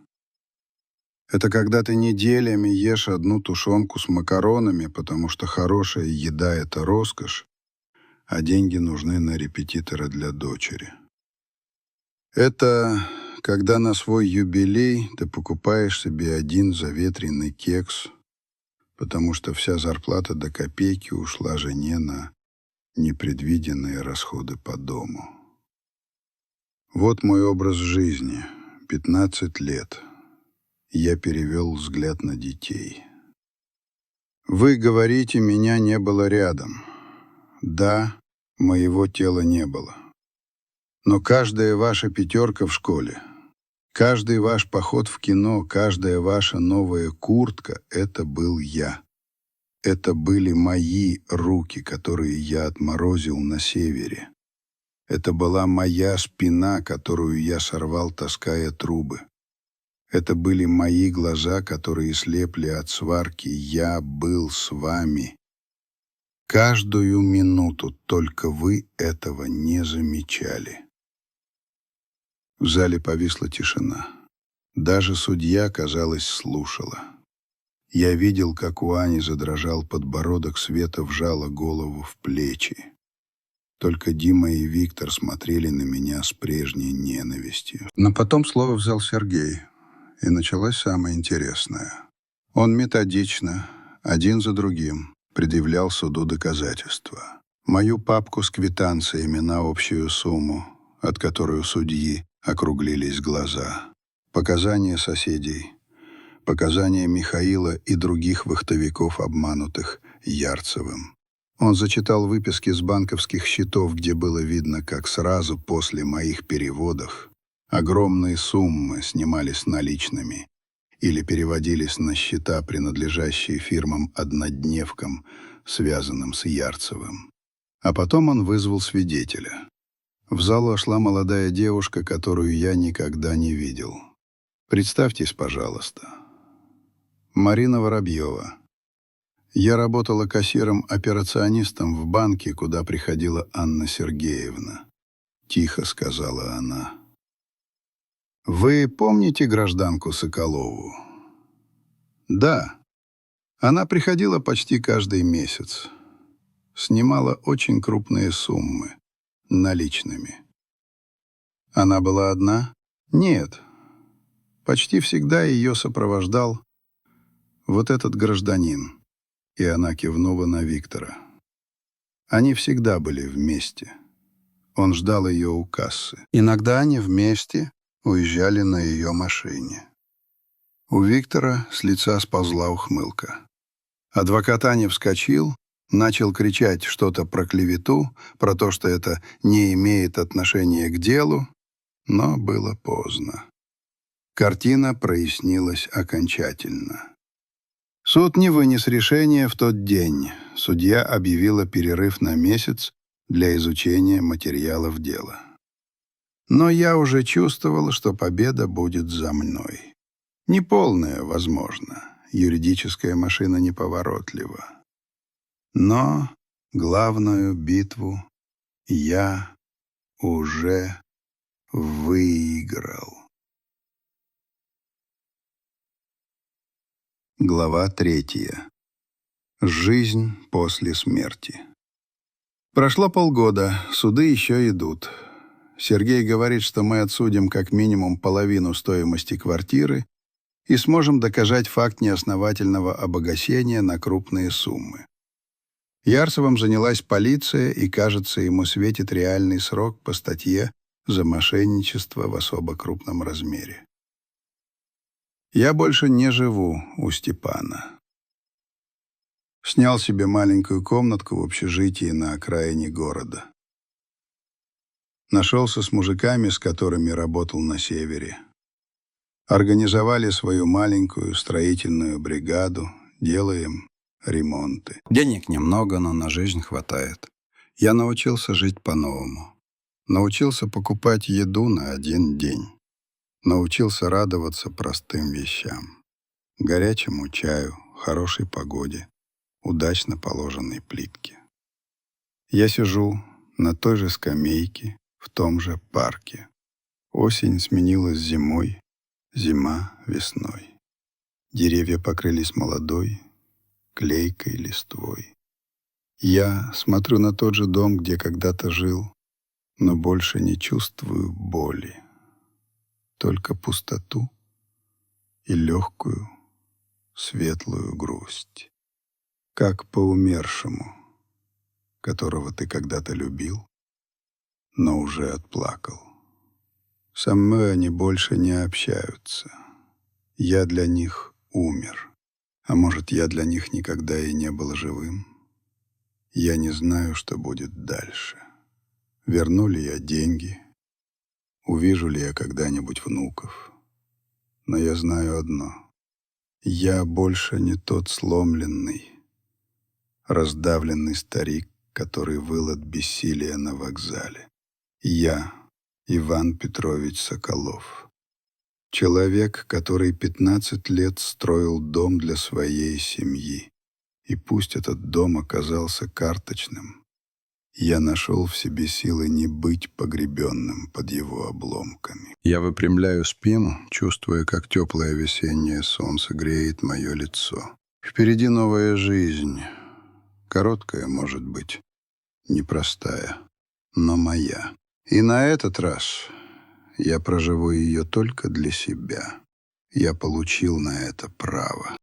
Это когда ты неделями ешь одну тушенку с макаронами, потому что хорошая еда — это роскошь, а деньги нужны на репетитора для дочери. Это когда на свой юбилей ты покупаешь себе один заветренный кекс, потому что вся зарплата до копейки ушла жене на непредвиденные расходы по дому. Вот мой образ жизни. 15 лет. Я перевел взгляд на детей. Вы говорите, меня не было рядом. Да, моего тела не было. Но каждая ваша пятерка в школе, каждый ваш поход в кино, каждая ваша новая куртка — это был я. Это были мои руки, которые я отморозил на севере. Это была моя спина, которую я сорвал, таская трубы. Это были мои глаза, которые слепли от сварки. Я был с вами. Каждую минуту, только вы этого не замечали. В зале повисла тишина. Даже судья, казалось, слушала. Я видел, как у Ани задрожал подбородок, Света вжала голову в плечи. Только Дима и Виктор смотрели на меня с прежней ненавистью. Но потом слово взял Сергей, и началось самое интересное. Он методично, один за другим, предъявлял суду доказательства. Мою папку с квитанциями на общую сумму, от которой у судьи округлились глаза. Показания соседей, показания Михаила и других вахтовиков, обманутых Ярцевым. Он зачитал выписки с банковских счетов, где было видно, как сразу после моих переводов огромные суммы снимались наличными или переводились на счета, принадлежащие фирмам-однодневкам, связанным с Ярцевым. А потом он вызвал свидетеля. В зал вошла молодая девушка, которую я никогда не видел. Представьтесь, пожалуйста. Марина Воробьева. Я работала кассиром-операционистом в банке, куда приходила Анна Сергеевна. Тихо сказала она. Вы помните гражданку Соколову? Да. Она приходила почти каждый месяц. Снимала очень крупные суммы, наличными. Она была одна? Нет. Почти всегда ее сопровождал вот этот гражданин. И она кивнула на Виктора. Они всегда были вместе. Он ждал ее у кассы. Иногда они вместе уезжали на ее машине. У Виктора с лица сползла ухмылка. Адвокат Ани вскочил, начал кричать что-то про клевету, про то, что это не имеет отношения к делу, но было поздно. Картина прояснилась окончательно. Суд не вынес решения в тот день. Судья объявила перерыв на месяц для изучения материалов дела. Но я уже чувствовал, что победа будет за мной. Неполная, возможно. Юридическая машина неповоротлива. Но главную битву я уже выиграл. Глава 3. Жизнь после смерти. Прошло полгода, суды еще идут. Сергей говорит, что мы отсудим как минимум половину стоимости квартиры и сможем доказать факт неосновательного обогащения на крупные суммы. Ярцевым занялась полиция, и, кажется, ему светит реальный срок по статье за мошенничество в особо крупном размере. Я больше не живу у Степана. Снял себе маленькую комнатку в общежитии на окраине города. Нашелся с мужиками, с которыми работал на севере. Организовали свою маленькую строительную бригаду, делаем ремонты. Денег немного, но на жизнь хватает. Я научился жить по-новому. Научился покупать еду на один день. Научился радоваться простым вещам. Горячему чаю, хорошей погоде, удачно положенной плитке. Я сижу на той же скамейке, в том же парке. Осень сменилась зимой, зима — весной. Деревья покрылись молодой, клейкой листвой. Я смотрю на тот же дом, где когда-то жил, но больше не чувствую боли. Только пустоту и легкую, светлую грусть. Как по умершему, которого ты когда-то любил, но уже отплакал. Со мной они больше не общаются. Я для них умер. А может, я для них никогда и не был живым. Я не знаю, что будет дальше. Верну ли я деньги? Увижу ли я когда-нибудь внуков? Но я знаю одно. Я больше не тот сломленный, раздавленный старик, который выл от бессилия на вокзале. Я Иван Петрович Соколов. Человек, который 15 лет строил дом для своей семьи. И пусть этот дом оказался карточным, Я нашел в себе силы не быть погребенным под его обломками. Я выпрямляю спину, чувствуя, как теплое весеннее солнце греет мое лицо. Впереди новая жизнь. Короткая, может быть, непростая, но моя. И на этот раз я проживу ее только для себя. Я получил на это право.